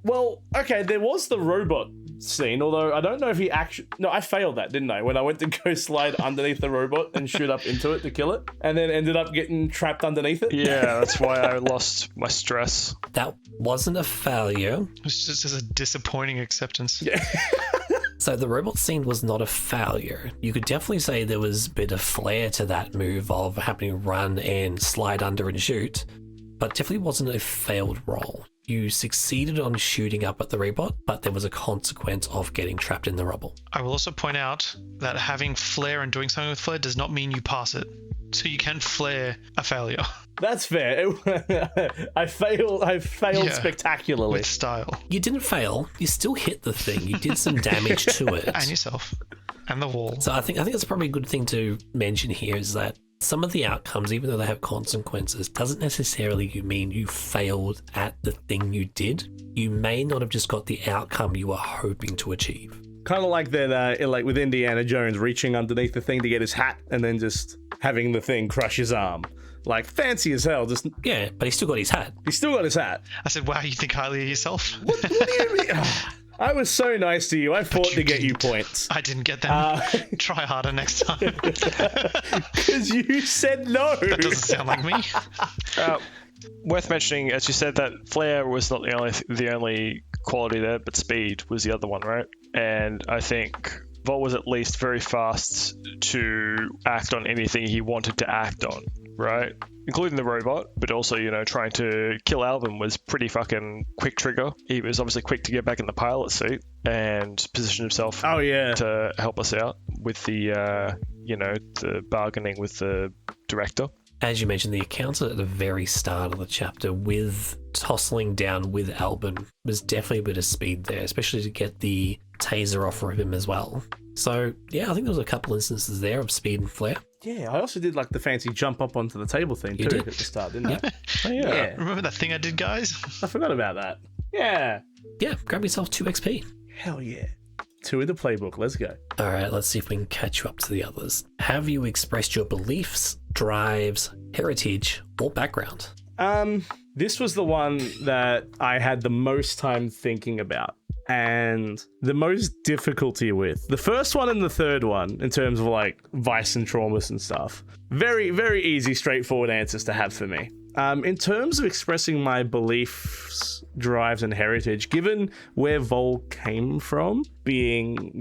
Well, okay, there was the robot scene, although I don't know if he actually... No, I failed that, didn't I? When I went to go slide underneath the robot and shoot up into it to kill it, and then ended up getting trapped underneath it. Yeah, that's why I lost my stress. That wasn't a failure. It's just a disappointing acceptance. Yeah. So the robot scene was not a failure. You could definitely say there was a bit of flair to that move of having to run and slide under and shoot, but definitely wasn't a failed roll. You succeeded on shooting up at the robot, but there was a consequence of getting trapped in the rubble. I will also point out that having flair and doing something with flair does not mean you pass it. So you can flair a failure. That's fair. I failed spectacularly. With style. You didn't fail. You still hit the thing. You did some damage to it. And yourself. And the wall. So I think that's probably a good thing to mention here is that some of the outcomes, even though they have consequences, doesn't necessarily mean you failed at the thing you did. You may not have just got the outcome you were hoping to achieve. Kind of like that, like with Indiana Jones reaching underneath the thing to get his hat and then just having the thing crush his arm. like fancy as hell. Just Yeah, but he's still got his hat. he's still got his hat. I said, wow, you think highly of yourself? What do you mean? I was so nice to you. I fought to get you didn't. points. I didn't get them. Try harder next time. Because you said no. That doesn't sound like me. Worth mentioning, as you said, that flair was not the only quality there, but speed was the other one, right? And I think Voel was at least very fast to act on anything he wanted to act on, right? Including the robot, but also, trying to kill Alvin was pretty fucking quick trigger. He was obviously quick to get back in the pilot seat and position himself to help us out with the, the bargaining with the director. As you mentioned, the encounter at the very start of the chapter with tossling down with Albin was definitely a bit of speed there, especially to get the taser off of him as well. So, yeah, I think there was a couple instances there of speed and flair. Yeah, I also did like the fancy jump up onto the table thing too at the start, didn't I? Oh, yeah. Remember that thing I did, guys? I forgot about that. Yeah. Yeah, grab yourself 2 XP. Hell yeah. 2 in the playbook. Let's go. All right, let's see if we can catch you up to the others. Have you expressed your beliefs, drives, heritage, or background? This was the one that I had the most time thinking about and the most difficulty with. The first one and the third one, in terms of like vice and traumas and stuff, very, very easy, straightforward answers to have for me. In terms of expressing my beliefs, drives, and heritage, given where Voel came from, being,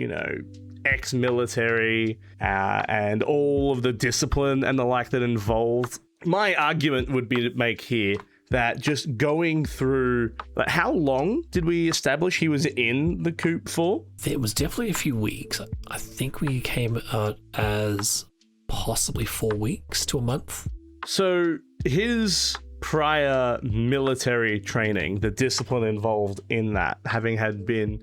ex-military and all of the discipline and the like that involved, my argument would be to make here that just going through, like, how long did we establish he was in the coop for? It was definitely a few weeks. I think we came out as possibly 4 weeks to a month. So his prior military training, the discipline involved in that, having had been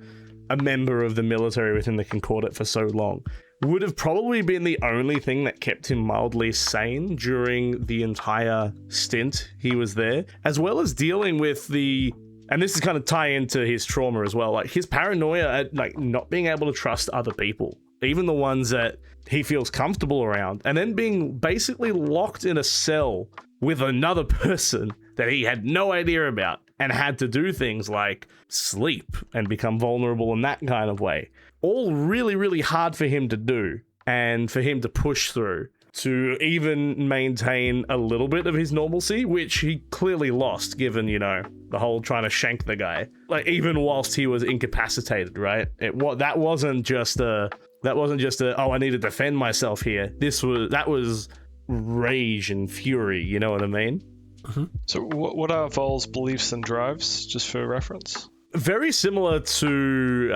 a member of the military within the Concordat for so long, would have probably been the only thing that kept him mildly sane during the entire stint he was there, as well as dealing with and this is kind of tie into his trauma as well, like his paranoia at like not being able to trust other people, even the ones that he feels comfortable around, and then being basically locked in a cell with another person that he had no idea about and had to do things like sleep and become vulnerable in that kind of way. All really, really hard for him to do and for him to push through to even maintain a little bit of his normalcy, which he clearly lost given, the whole trying to shank the guy. Like, even whilst he was incapacitated, right? That wasn't just a, oh, I need to defend myself here. That was rage and fury, you know what I mean? Mm-hmm. So what are Voel's beliefs and drives, just for reference? Very similar to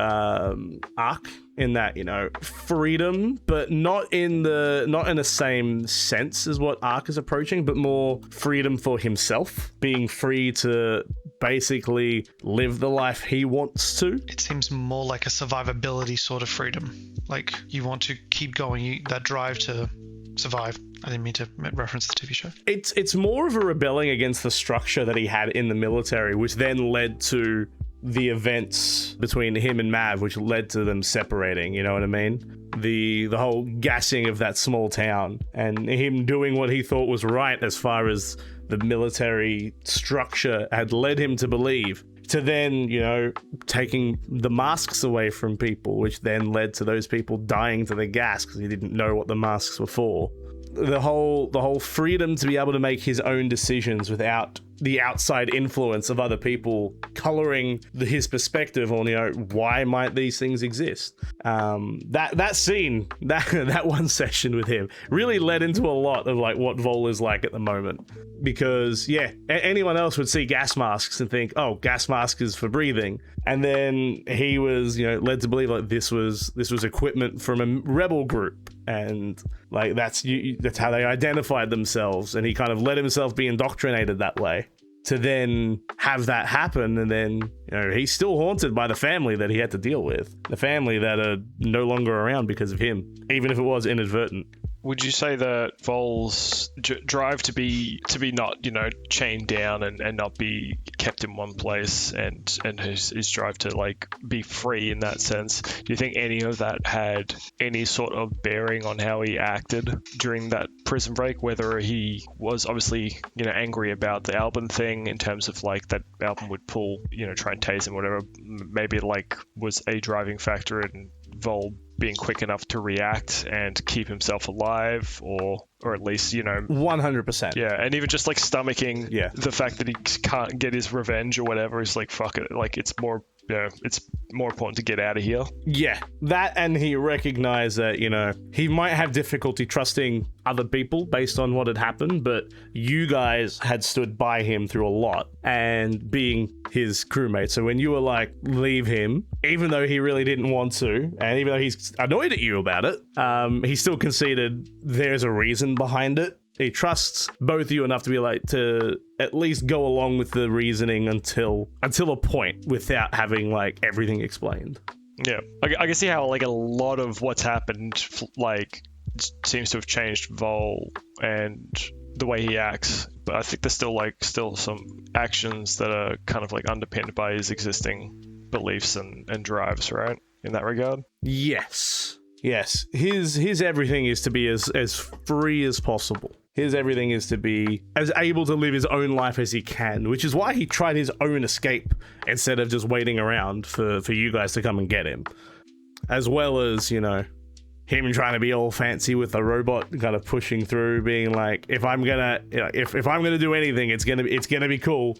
Ark in that, freedom, but not in the same sense as what Ark is approaching, but more freedom for himself, being free to basically live the life he wants to. It seems more like a survivability sort of freedom. Like, you want to keep going, that drive to survive. I didn't mean to reference the TV show. It's more of a rebelling against the structure that he had in the military, which then led to the events between him and Mav, which led to them separating, you know what I mean? The whole gassing of that small town and him doing what he thought was right as far as the military structure had led him to believe, to then, taking the masks away from people, which then led to those people dying to the gas because he didn't know what the masks were for. The whole freedom to be able to make his own decisions without the outside influence of other people coloring his perspective on, why might these things exist? That scene, that one session with him really led into a lot of like what Voel is like at the moment. Because anyone else would see gas masks and think, oh, gas mask is for breathing. And then he was, led to believe like this was equipment from a rebel group. And like that's how they identified themselves, and he kind of let himself be indoctrinated that way to then have that happen. And then he's still haunted by the family that he had to deal with, the family that are no longer around because of him, even if it was inadvertent. would you say that Vol's drive to be not, chained down and not be kept in one place, and his drive to like be free in that sense, do you think any of that had any sort of bearing on how he acted during that prison break? Whether he was obviously, angry about the Albin thing in terms of like that Albin would pull, try and tase him, whatever, maybe like was a driving factor in Vol being quick enough to react and keep himself alive, or at least 100%. Yeah, and even just like stomaching the fact that he can't get his revenge or whatever is like, fuck it, like it's more important to get out of here. Yeah, that, and he recognized that, he might have difficulty trusting other people based on what had happened, but you guys had stood by him through a lot and being his crewmate. So when you were like, leave him, even though he really didn't want to, and even though he's annoyed at you about it, he still conceded there's a reason behind it. He trusts both you enough to be like to at least go along with the reasoning until a point without having like everything explained. Yeah, I can see how like a lot of what's happened like seems to have changed Vol and the way he acts, but I think there's still some actions that are kind of like underpinned by his existing beliefs and drives, right? In that regard. Yes. His everything is to be as free as possible. His everything is to be as able to live his own life as he can, which is why he tried his own escape instead of just waiting around for you guys to come and get him. As well as, him trying to be all fancy with a robot kind of pushing through, being like, if I'm gonna do anything, it's gonna be cool.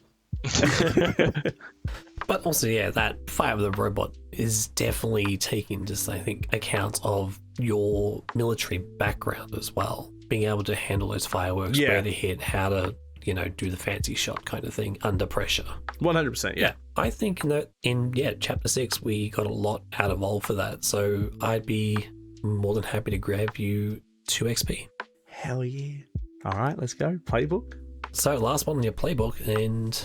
But also, that fight with the robot is definitely taking just, I think, account of your military background as well. Being able to handle those fireworks, where to hit, how to, do the fancy shot kind of thing under pressure. 100%, yeah. I think that in, Chapter 6, we got a lot out of Vol for that. So I'd be more than happy to grab you 2 XP. Hell yeah. All right, let's go. Playbook. So last one on your playbook, and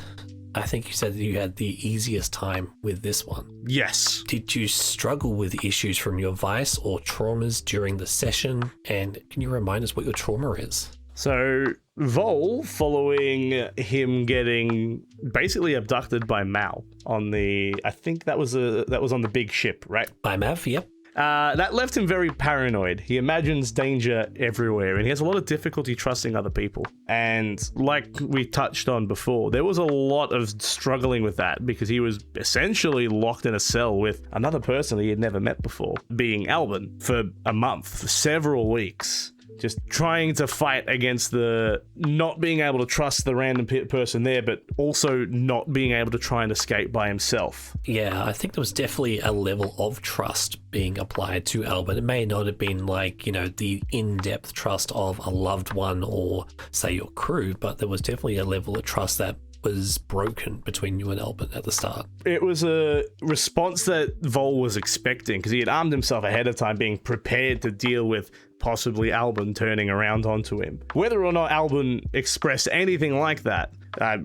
I think you said that you had the easiest time with this one. Yes. Did you struggle with issues from your vice or traumas during the session? And can you remind us what your trauma is? So Vol, following him getting basically abducted by Mal on I think that was on the big ship, right? By Mav, yep. That left him very paranoid. He imagines danger everywhere, and he has a lot of difficulty trusting other people. And like we touched on before, there was a lot of struggling with that because he was essentially locked in a cell with another person he had never met before, being Albin, for a month, for several weeks. Just trying to fight against the not being able to trust the random person there, but also not being able to try and escape by himself. Yeah, I think there was definitely a level of trust being applied to Albin. It may not have been like, the in-depth trust of a loved one or, say, your crew, but there was definitely a level of trust that was broken between you and Albin at the start. It was a response that Vol was expecting because he had armed himself ahead of time, being prepared to deal with possibly Albin turning around onto him. Whether or not Albin expressed anything like that,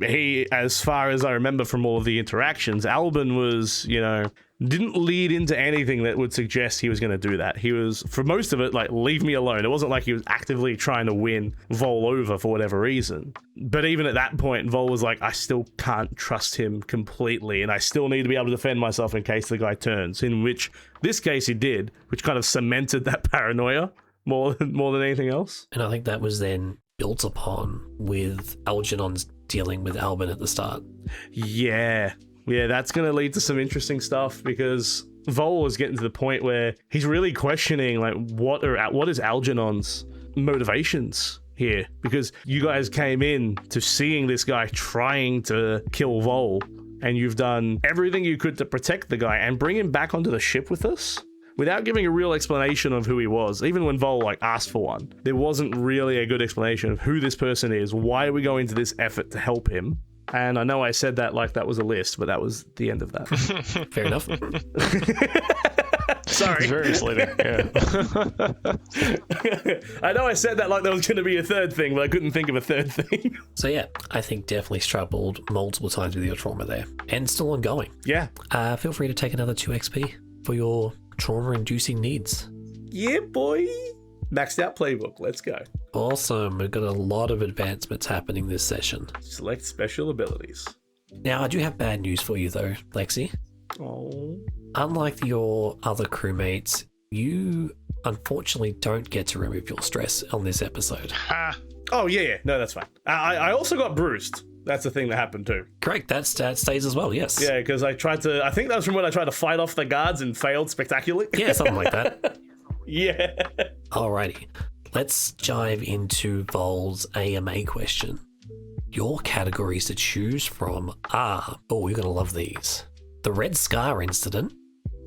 he, as far as I remember from all of the interactions, Albin was, didn't lead into anything that would suggest he was going to do that. He was, for most of it, like, leave me alone. It wasn't like he was actively trying to win Vol over for whatever reason. But even at that point, Vol was like, I still can't trust him completely, and I still need to be able to defend myself in case the guy turns, in which this case he did, which kind of cemented that paranoia more than anything else. And I think that was then built upon with Algernon's dealing with Albin at the start. Yeah, that's going to lead to some interesting stuff because Vol is getting to the point where he's really questioning, like, what is Algernon's motivations here? Because you guys came in to seeing this guy trying to kill Vol, and you've done everything you could to protect the guy and bring him back onto the ship with us without giving a real explanation of who he was. Even when Vol asked for one, there wasn't really a good explanation of who this person is. Why are we going to this effort to help him? And I know I said that like that was a list, but that was the end of that. Fair enough. Sorry. It's very misleading, yeah. I know I said that like there was going to be a third thing, but I couldn't think of a third thing. So yeah, I think definitely struggled multiple times with your trauma there. And still ongoing. Yeah. Feel free to take another 2 XP for your trauma-inducing needs. Yeah, boy. Maxed out playbook. Let's go. Awesome. We've got a lot of advancements happening this session. Select special abilities. Now, I do have bad news for you, though, Lexi. Oh. Unlike your other crewmates, you unfortunately don't get to remove your stress on this episode. Ha! Oh, yeah. No, that's fine. I also got bruised. That's the thing that happened too. Correct, that stays as well, yes. Yeah, because I think that was from when I tried to fight off the guards and failed spectacularly. Yeah, something like that. Yeah. Alrighty, let's dive into Voel's AMA question. Your categories to choose from are, oh, you're going to love these. The Red Scar Incident,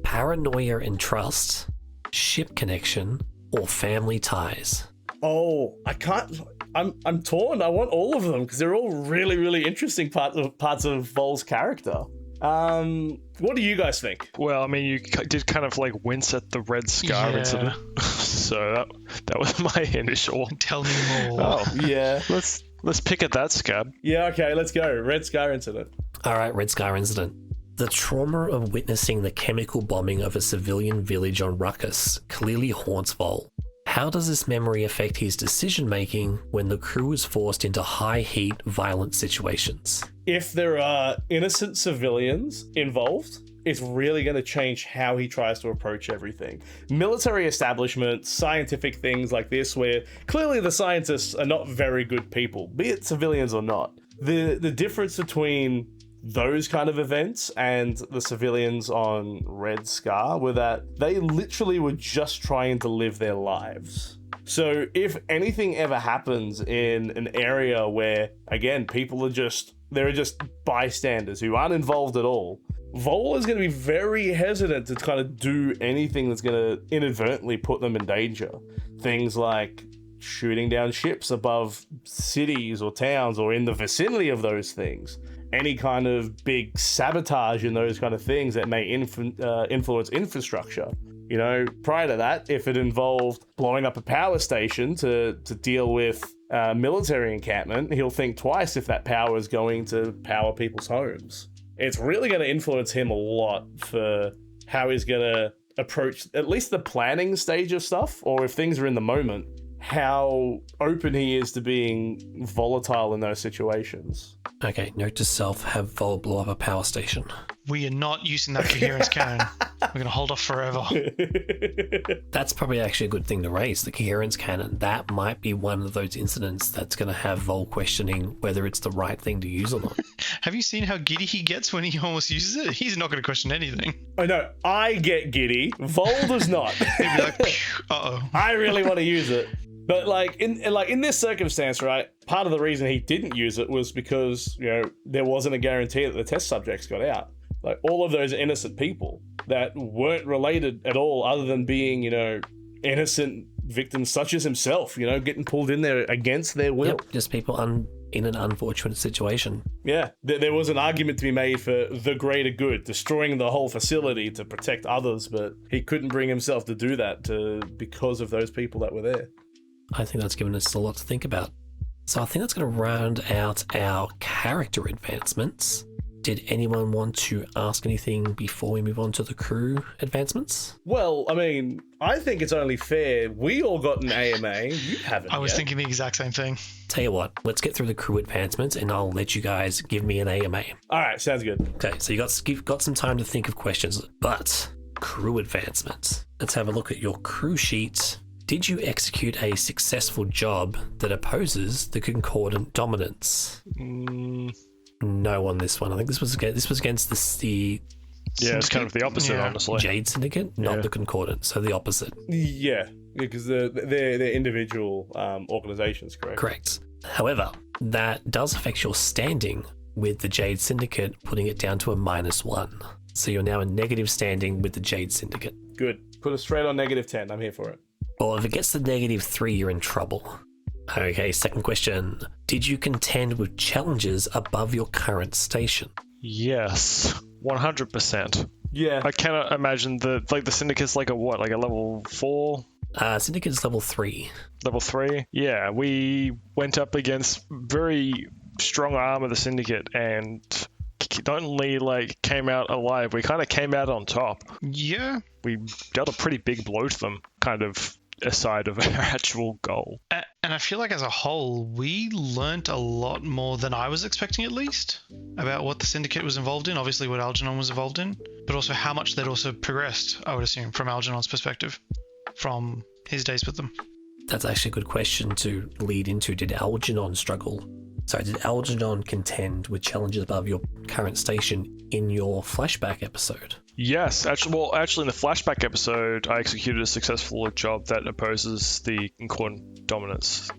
Paranoia and Trust, Ship Connection, or Family Ties. Oh, I can't. I'm torn. I want all of them because they're all really, really interesting parts of Voel's character. What do you guys think? Well, I mean, you did kind of like wince at the Red Scar incident, so that was my initial. Tell me more. Oh, Yeah. let's pick at that, Scab. Yeah. Okay. Let's go. Red Scar Incident. Alright, Red Scar Incident. The trauma of witnessing the chemical bombing of a civilian village on Ruckus clearly haunts Voel. How does this memory affect his decision-making when the crew is forced into high-heat, violent situations? If there are innocent civilians involved, it's really going to change how he tries to approach everything. Military establishments, scientific things like this, where clearly the scientists are not very good people, be it civilians or not. The difference between those kind of events and the civilians on Red Scar were that they literally were just trying to live their lives. So if anything ever happens in an area where, again, they're just bystanders who aren't involved at all, Voel is going to be very hesitant to kind of do anything that's going to inadvertently put them in danger. Things like shooting down ships above cities or towns or in the vicinity of those things. Any kind of big sabotage and those kind of things that may influence infrastructure. You know, prior to that, if it involved blowing up a power station to deal with military encampment, he'll think twice if that power is going to power people's homes. It's really going to influence him a lot for how he's going to approach at least the planning stage of stuff, or if things are in the moment, how open he is to being volatile in those situations. Okay, note to self, have Voel blow up a power station. We are not using that coherence cannon. We're going to hold off forever. That's probably actually a good thing to raise, the coherence cannon. That might be one of those incidents that's going to have Voel questioning whether it's the right thing to use or not. Have you seen how giddy he gets when he almost uses it? He's not going to question anything. I know, I get giddy. Voel does not. He'd be like, uh-oh. I really want to use it. But in this circumstance, right, part of the reason he didn't use it was because, you know, there wasn't a guarantee that the test subjects got out. Like, all of those innocent people that weren't related at all other than being, you know, innocent victims such as himself, you know, getting pulled in there against their will. Yep, just people in an unfortunate situation. Yeah, there was an argument to be made for the greater good, destroying the whole facility to protect others, but he couldn't bring himself to do that because of those people that were there. I think that's given us a lot to think about. So I think that's going to round out our character advancements. Did anyone want to ask anything before we move on to the crew advancements? Well, I mean, I think it's only fair. We all got an AMA. You haven't. I was yet. thinking the exact same thing. Tell you what, let's get through the crew advancements and I'll let you guys give me an AMA. All right, sounds good. Okay, so you've got some time to think of questions, but crew advancements. Let's have a look at your crew sheet. Did you execute a successful job that opposes the concordant dominance? No on this one. I think this was against the Yeah, it's kind of the opposite, Yeah. honestly. Jade Syndicate, not Yeah. the concordant, so the opposite. Yeah, because they're individual organizations, correct? Correct. However, that does affect your standing with the Jade Syndicate, putting it down to a -1. So you're now in negative standing with the Jade Syndicate. Good. Put us straight on -10. I'm here for it. Or if it gets to -3, you're in trouble. Okay, second question. Did you contend with challenges above your current station? Yes, 100%. Yeah. I cannot imagine the Syndicate's like a level 4? Syndicate is level 3. Level 3? Yeah, we went up against very strong arm of the Syndicate and not only came out alive, we kind of came out on top. Yeah. We dealt a pretty big blow to them, kind of aside of our actual goal. And I feel like as a whole, we learnt a lot more than I was expecting, at least, about what the Syndicate was involved in, obviously what Algernon was involved in, but also how much they'd also progressed, I would assume, from Algernon's perspective, from his days with them. That's actually a good question to lead into. Did Algernon struggle? Sorry, did Algernon contend with challenges above your current station in your flashback episode? Yes, actually in the flashback episode, I executed a successful job that opposes the Concordant dominance,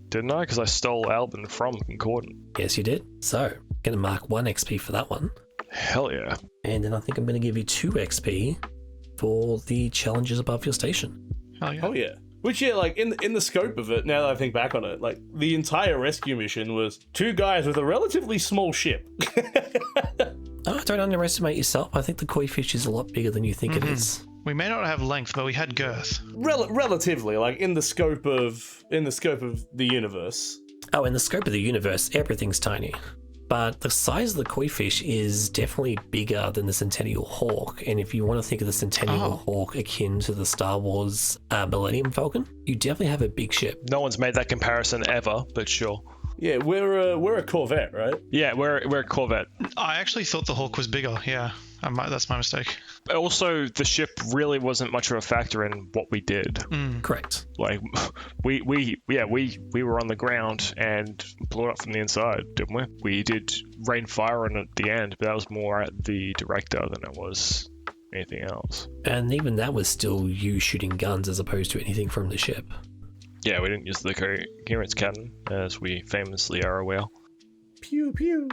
didn't I? Because I stole Albin from Concordant. Yes, you did. So, going to mark 1 XP for that one. Hell yeah. And then I think I'm going to give you 2 XP for the challenges above your station. Oh, yeah. Oh yeah. Which, yeah, like, in the scope of it, now that I think back on it, like, the entire rescue mission was 2 guys with a relatively small ship. Oh, don't underestimate yourself. I think the Coyfish is a lot bigger than you think it is. We may not have length, but we had girth. Relatively, like, in the scope of the universe. Oh, in the scope of the universe, everything's tiny. But the size of the Coyfish is definitely bigger than the Centennial Hawk. And if you want to think of the Centennial Hawk akin to the Star Wars Millennium Falcon, you definitely have a big ship. No one's made that comparison ever, but sure. Yeah, we're a Corvette, right? Yeah, we're a Corvette. I actually thought the Hawk was bigger, yeah. That's my mistake. But also, the ship really wasn't much of a factor in what we did. Correct. Like, we were on the ground and blew it up from the inside, didn't we? We did rain fire on it at the end, but that was more at the director than it was anything else. And even that was still you shooting guns as opposed to anything from the ship. Yeah, we didn't use the coherence cannon, as we famously are aware. Pew pew.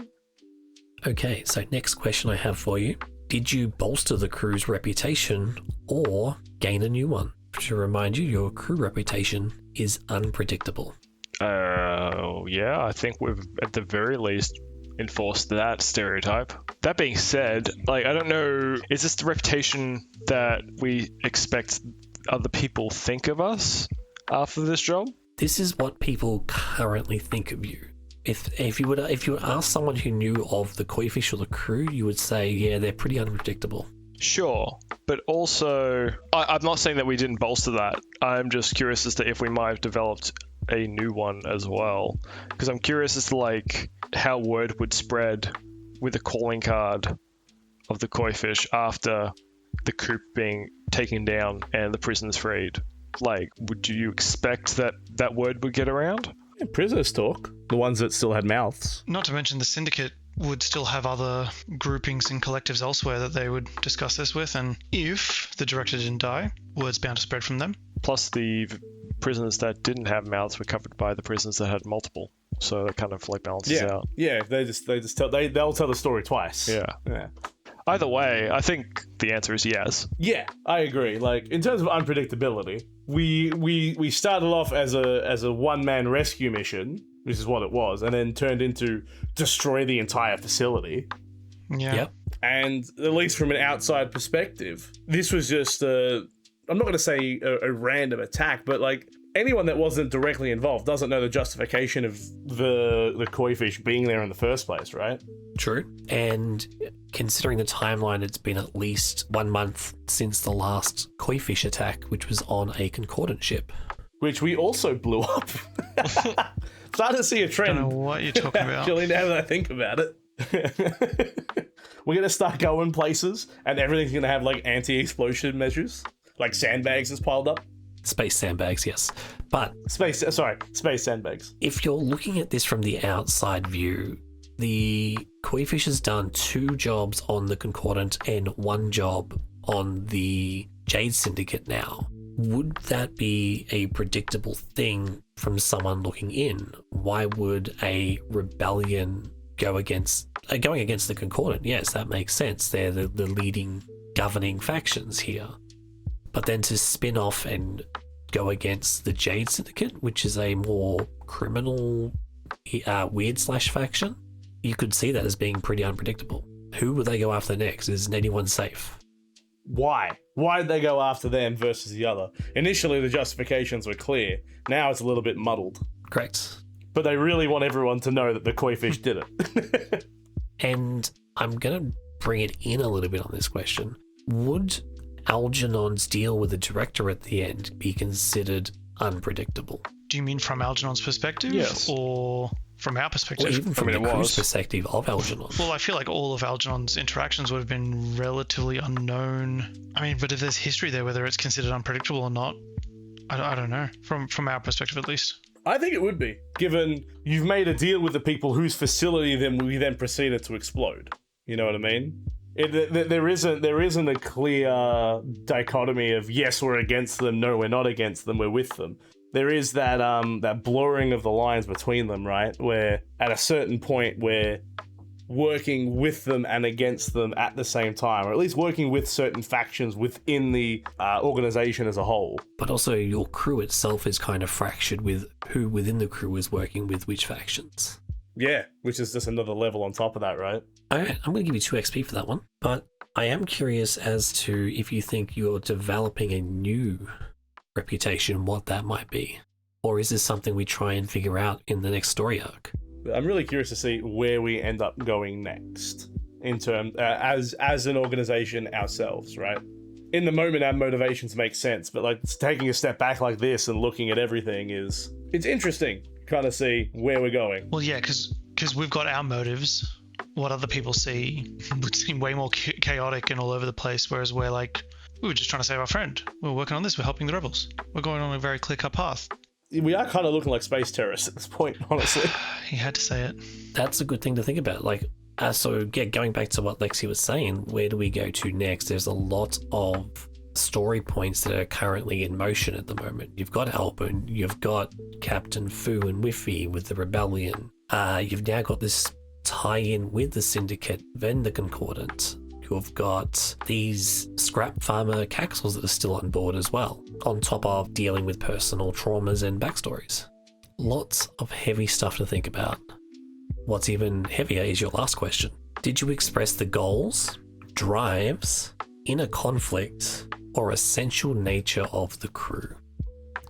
Okay, so next question I have for you. Did you bolster the crew's reputation or gain a new one? To remind you, your crew reputation is unpredictable. Yeah, I think we've at the very least enforced that stereotype. That being said, like, I don't know, is this the reputation that we expect other people think of us after this job? This is what people currently think of you. If you would ask someone who knew of the Coyfish or the crew, you would say, yeah, they're pretty unpredictable. Sure, but also, I'm not saying that we didn't bolster that. I'm just curious as to if we might have developed a new one as well. Because I'm curious as to, like, how word would spread with a calling card of the Coyfish after the coop being taken down and the prisoners freed. Like, would you expect that word would get around? Yeah, prisoners talk. The ones that still had mouths. Not to mention the Syndicate would still have other groupings and collectives elsewhere that they would discuss this with, and if the director didn't die, word's bound to spread from them. Plus, the prisoners that didn't have mouths were covered by the prisoners that had multiple, so that kind of like balances out. Yeah, they'll tell the story twice. Yeah. Either way, I think the answer is yes. Yeah, I agree. Like, in terms of unpredictability, we started off as a one-man rescue mission, which is what it was, and then turned into destroy the entire facility. Yeah. Yep. And at least from an outside perspective, this was just I'm not going to say a random attack, but like anyone that wasn't directly involved doesn't know the justification of the Coyfish being there in the first place, right? True. And considering the timeline, it's been at least 1 month since the last Coyfish attack, which was on a Concordant ship. Which we also blew up. Starting to see a trend. I don't know what you're talking about. Actually, now that I think about it. We're going to start going places and everything's going to have like anti-explosion measures. Like sandbags is piled up. Space sandbags, yes. But Space sandbags. if you're looking at this from the outside view, the Coyfish has done 2 jobs on the Concordant and 1 job on the Jade Syndicate now. Would that be a predictable thing from someone looking in? Why would a rebellion going against the Concordant? Yes, that makes sense. They're the leading governing factions here. But then to spin off and go against the Jade Syndicate, which is a more criminal, weird / faction, you could see that as being pretty unpredictable. Who would they go after next? Isn't anyone safe? Why? Why did they go after them versus the other? Initially, the justifications were clear. Now it's a little bit muddled. Correct. But they really want everyone to know that the Coyfish did it. And I'm going to bring it in a little bit on this question. Would Algernon's deal with the director at the end be considered unpredictable? Do you mean from Algernon's perspective? Yes. Or from our perspective? Or even from I mean, the it crew's was. perspective of Algernon? Well, I feel like all of Algernon's interactions would have been relatively unknown. I mean, but if there's history there, whether it's considered unpredictable or not, I don't know. From our perspective, at least. I think it would be, given you've made a deal with the people whose facility we then proceeded to explode. You know what I mean? There isn't a clear dichotomy of yes, we're against them, no, we're not against them, we're with them. There is that blurring of the lines between them, right? Where at a certain point we're working with them and against them at the same time, or at least working with certain factions within the organization as a whole. But also your crew itself is kind of fractured with who within the crew is working with which factions. Yeah, which is just another level on top of that, right? Alright, I'm going to give you 2 XP for that one, but I am curious as to if you think you're developing a new reputation, what that might be. Or is this something we try and figure out in the next story arc? I'm really curious to see where we end up going next in terms as an organization ourselves, right? In the moment, our motivations make sense, but like taking a step back like this and looking at everything it's interesting. Kind of see where we're going. Well, yeah, because we've got our motives. What other people see would seem way more chaotic and all over the place, whereas we're like, we were just trying to save our friend. We're working on this. We're helping the rebels. We're going on a very clear-cut path. We are kind of looking like space terrorists at this point, honestly. He had to say it. That's a good thing to think about. Like, going back to what Lexi was saying, where do we go to next? There's a lot of story points that are currently in motion at the moment. You've got Alpin, you've got Captain Fu and Whiffy with the rebellion. You've now got this tie-in with the Syndicate, then the Concordant. You've got these scrap farmer caxels that are still on board as well, on top of dealing with personal traumas and backstories. Lots of heavy stuff to think about. What's even heavier is your last question. Did you express the goals, drives, inner conflict, or essential nature of the crew?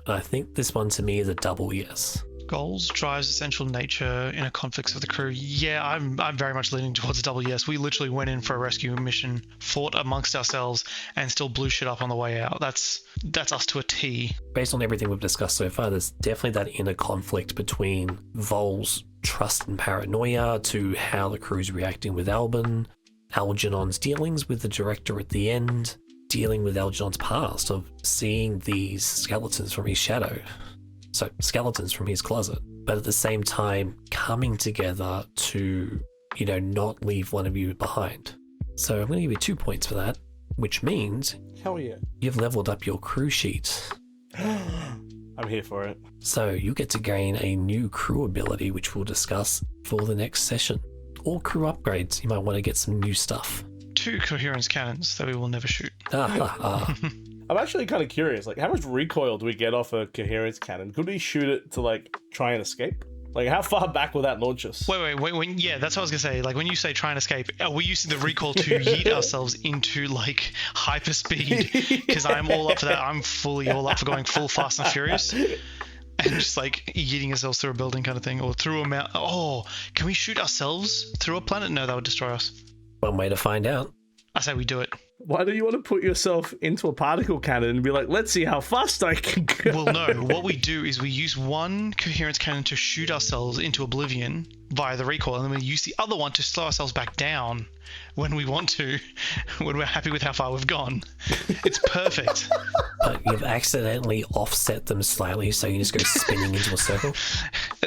And I think this one to me is a double yes. Goals, drives, essential nature, inner conflicts of the crew. Yeah, I'm very much leaning towards a double yes. We literally went in for a rescue mission, fought amongst ourselves, and still blew shit up on the way out. That's us to a T. Based on everything we've discussed so far, there's definitely that inner conflict between Voel's trust and paranoia to how the crew's reacting with Albin, Algernon's dealings with the director at the end, dealing with Algernon's past of seeing these skeletons from his shadow. So, skeletons from his closet, but at the same time coming together to, not leave one of you behind. So I'm going to give you 2 points for that, which means Hell yeah. you've leveled up your crew sheet. I'm here for it. So you get to gain a new crew ability, which we'll discuss for the next session. Or crew upgrades, you might want to get some new stuff. 2 coherence cannons that we will never shoot. I'm actually kind of curious, like, how much recoil do we get off a coherence cannon? Could we shoot it to, try and escape? Like, how far back will that launch us? Wait, yeah, that's what I was going to say. Like, when you say try and escape, are we using the recoil to yeet ourselves into, hyperspeed? Because I'm all up for that. I'm fully all up for going full Fast and Furious. And just, yeeting ourselves through a building kind of thing, or through a mountain. Oh, can we shoot ourselves through a planet? No, that would destroy us. One way to find out. I say we do it. Why do you want to put yourself into a particle cannon and be like, let's see how fast I can go? Well, no. What we do is we use one coherence cannon to shoot ourselves into oblivion via the recoil, and then we use the other one to slow ourselves back down when we want to, when we're happy with how far we've gone. It's perfect. But you've accidentally offset them slightly, so you just go spinning into a circle.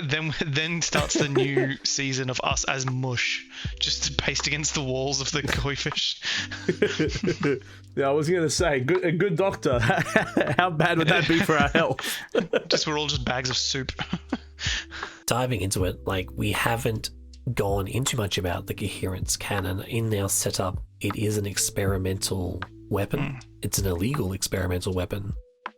Then starts the new season of us as mush, just paced against the walls of the Coyfish. Yeah, I was going to say, a good doctor. How bad would that be for our health? We're all just bags of soup. Diving into it, we haven't gone into much about the coherence cannon. In our setup, it is an experimental weapon. It's an illegal experimental weapon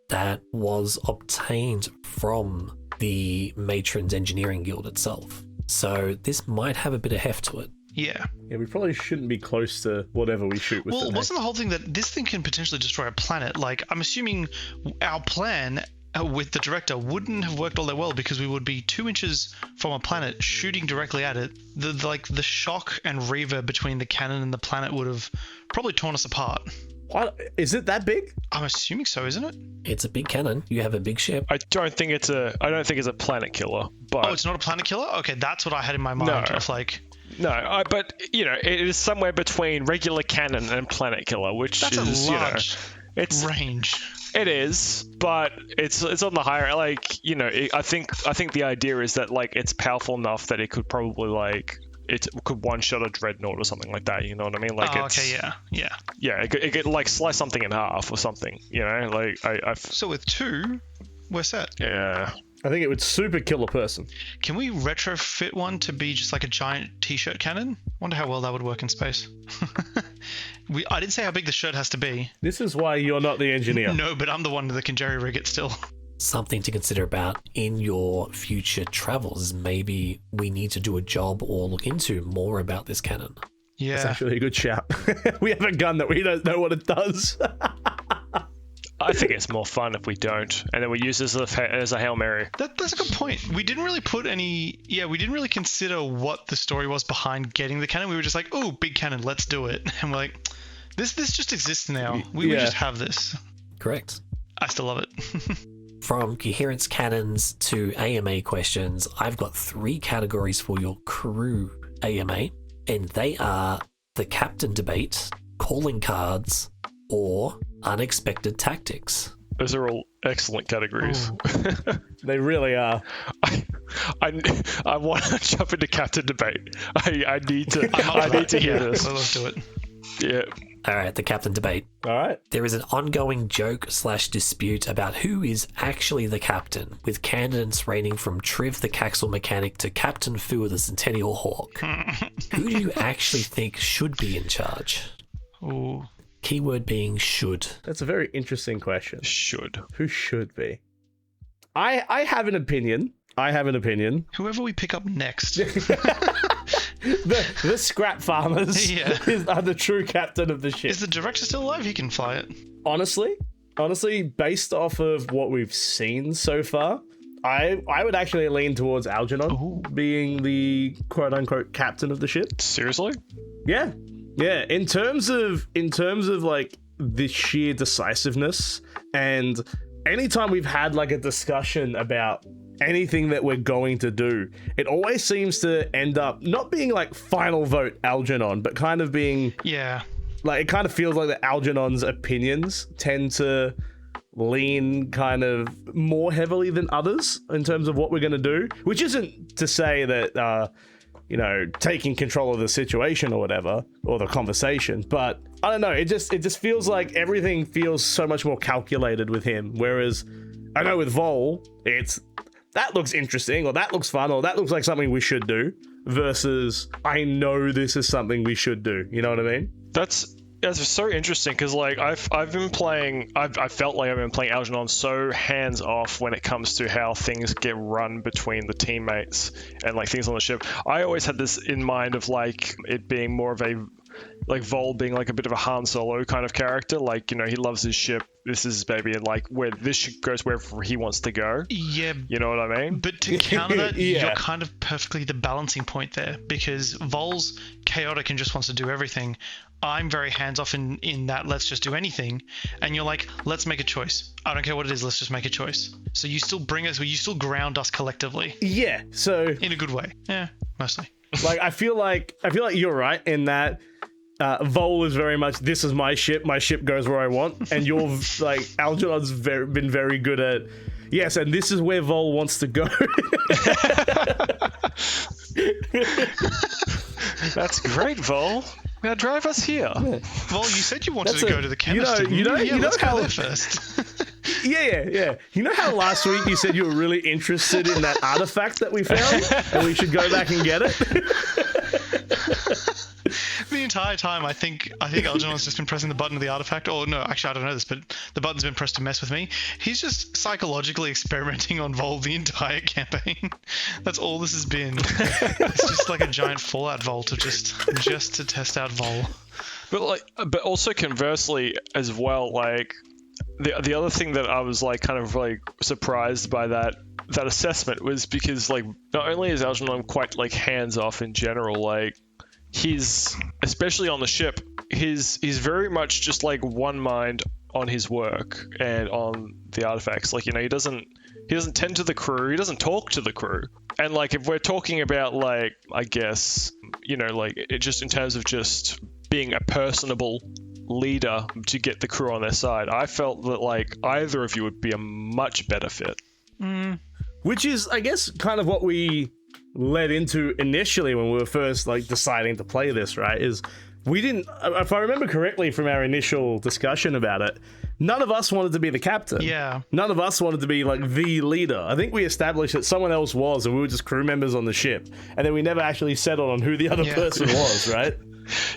that was obtained from the Matron's Engineering Guild itself. So this might have a bit of heft to it. Yeah. Yeah, we probably shouldn't be close to whatever we shoot with. Well, wasn't the whole thing that this thing can potentially destroy a planet? I'm assuming our plan with the director wouldn't have worked all that well, because we would be 2 inches from a planet shooting directly at it. The shock and reverb between the cannon and the planet would have probably torn us apart. What? Is it that big? I'm assuming so, isn't it? It's a big cannon. You have a big ship. I don't think it's a planet killer, but Oh, it's not a planet killer? Okay, that's what I had in my mind. No. Of like, no, but it is somewhere between regular cannon and planet killer, which that's is a large it's range. it is, but it's on the higher I think the idea is that like it's powerful enough that it could probably like it could one shot a dreadnought or something like that. You know what I mean? Like Okay, yeah. yeah, it could like slice something in half or something. Like So with 2, we're set. yeah. I think it would super kill a person. Can we retrofit one to be just like a giant t-shirt cannon? Wonder how well that would work in space. I didn't say how big the shirt has to be. This is why you're not the engineer. No, but I'm the one that can jerry-rig it still. Something to consider about in your future travels is maybe we need to do a job or look into more about this cannon. Yeah. That's actually a good shout. We have a gun that we don't know what it does. I think it's more fun if we don't, and then we use this as a Hail Mary. That's a good point. We didn't really we didn't really consider what the story was behind getting the cannon. We were just like, oh, big cannon, let's do it. And we're like, this just exists now. We just have this. Correct. I still love it. From coherence cannons to AMA questions, I've got 3 categories for your crew AMA, and they are the captain debate, calling cards, or unexpected tactics. Those are all excellent categories. They really are. I want to jump into captain debate. I need to hear this. Let's do it. Yeah. All right, the captain debate. All right. There is an ongoing joke/dispute about who is actually the captain, with candidates ranging from Triv the Caxel mechanic to Captain Fu the Centennial Hawk. Who do you actually think should be in charge? Ooh. Keyword being should. That's a very interesting question. Should. Who should be? I have an opinion. Whoever we pick up next. The scrap farmers are the true captain of the ship. Is the director still alive? He can fly it. Honestly, based off of what we've seen so far, I would actually lean towards Algernon being the quote unquote captain of the ship. Seriously? Yeah. In terms of like the sheer decisiveness, and anytime we've had like a discussion about anything that we're going to do, it always seems to end up not being like final vote Algernon, but kind of being like it kind of feels like that Algernon's opinions tend to lean kind of more heavily than others in terms of what we're going to do, which isn't to say that taking control of the situation or whatever, or the conversation, but I don't know, it just feels like everything feels so much more calculated with him, whereas I know with Voel, it's that looks interesting, or that looks fun, or that looks like something we should do, versus I know this is something we should do. You know what I mean? That's so interesting, because like I felt like I've been playing Algernon so hands off when it comes to how things get run between the teammates and like things on the ship. I always had this in mind of like it being more of a like Voel being like a bit of a Han Solo kind of character, like he loves his ship, this is his baby, and like where this ship goes wherever he wants to go. Yeah, you know what I mean? But to counter that, you're kind of perfectly the balancing point there, because Vol's chaotic and just wants to do everything. I'm very hands-off in that let's just do anything, and you're like, let's make a choice. I don't care what it is, let's just make a choice. So you still you still ground us collectively. Yeah, so in a good way. Yeah, mostly. Like I feel like you're right in that Voel is very much, this is my ship goes where I want, and you're like Algernon's been very good at, yes, and this is where Voel wants to go. That's great, Voel. Now drive us here. Yeah. Well, you said you wanted to go to the chemist. Let's go how there first. Yeah. You know how last week you said you were really interested in that artifact that we found, and we should go back and get it? The entire time, I think Algernon's just been pressing the button of the artifact. Or no, actually, I don't know this, but the button's been pressed to mess with me. He's just psychologically experimenting on Voel the entire campaign. That's all this has been. It's just like a giant Fallout vault of just to test out Voel. But also conversely as well, like the other thing that I was like kind of like surprised by that assessment was because like not only is Algernon quite like hands off in general, like he's, especially on the ship, he's very much just like one mind on his work and on the artifacts. Like, he doesn't tend to the crew, he doesn't talk to the crew. And like, if we're talking about like, I guess, like it just in terms of just being a personable leader to get the crew on their side, I felt that like either of you would be a much better fit. Which is, I guess, kind of what we led into initially when we were first like deciding to play this, right? Is we didn't, if I remember correctly from our initial discussion about it, none of us wanted to be the captain. Yeah. None of us wanted to be like the leader. I think we established that someone else was, and we were just crew members on the ship. And then we never actually settled on who the other person was, right?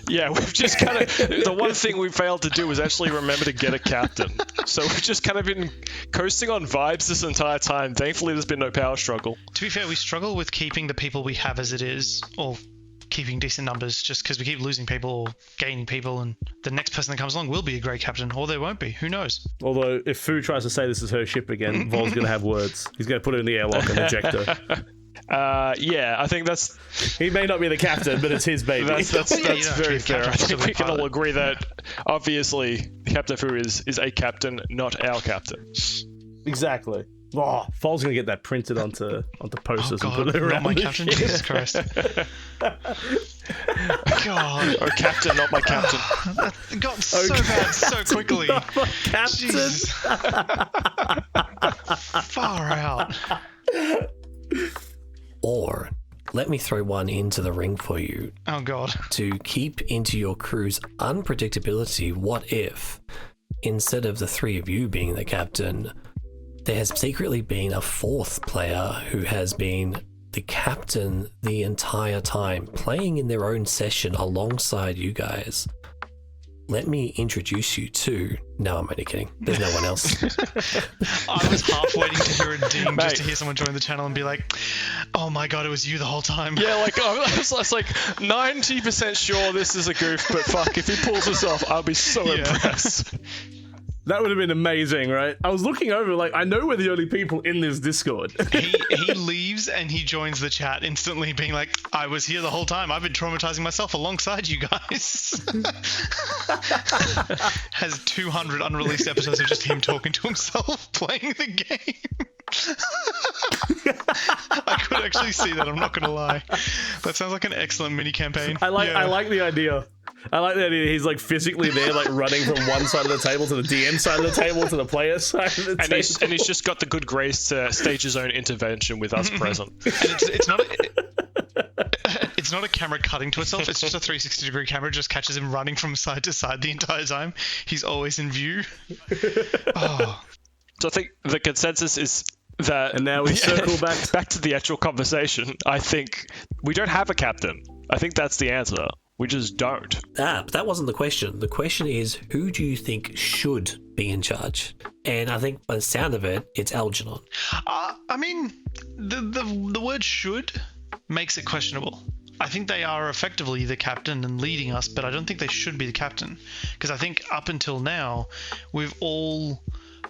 Yeah, we've just kind of, the one thing we failed to do was actually remember to get a captain. So we've just kind of been coasting on vibes this entire time. Thankfully, there's been no power struggle. To be fair, we struggle with keeping the people we have as it is, or keeping decent numbers, just because we keep losing people or gaining people, and the next person that comes along will be a great captain, or they won't be. Who knows? Although, if Fu tries to say this is her ship again, Vol's going to have words. He's going to put it in the airlock and eject her. Yeah, I think that's... He may not be the captain, but it's his baby. That's very fair. I think we can all pilot. agree that, obviously, Captain Fu is a captain, not our captain. Exactly. Oh, Vol's going to get that printed onto posters and put it not around my the captain. ship. Jesus Christ. God. Oh, captain, not my captain. It got so bad so quickly. Captain. Jesus. Far out. Or let me throw one into the ring for you. Oh God. To keep into your crew's unpredictability, what if, instead of the three of you being the captain, there has secretly been a fourth player who has been the captain the entire time, playing in their own session alongside you guys? Let me introduce you to... No, I'm only kidding. There's no one else. I was half waiting to hear a ding just to hear someone join the channel and be like, oh my God, it was you the whole time. Yeah, like, I was like 90% sure this is a goof, but fuck, if he pulls this off, I'll be so impressed. That would have been amazing, right? I was looking over, like, I know we're the only people in this Discord. He leaves and he joins the chat instantly, being like, I was here the whole time. I've been traumatizing myself alongside you guys. Has 200 unreleased episodes of just him talking to himself playing the game. I could actually see that, I'm not going to lie. That sounds like an excellent mini campaign. I like the idea. I like the idea he's like physically there, like running from one side of the table to the DM side of the table to the player side of the table. And he's just got the good grace to stage his own intervention with us present. And it's not a camera cutting to itself, it's just a 360-degree camera, just catches him running from side to side the entire time. He's always in view. Oh. So I think the consensus is that... And now we circle back to the actual conversation. I think we don't have a captain. I think that's the answer. We just don't. But that wasn't the question. The question is, who do you think should be in charge? And I think by the sound of it, it's Algernon. I mean, the word should makes it questionable. I think they are effectively the captain and leading us, but I don't think they should be the captain. Because I think up until now, we've all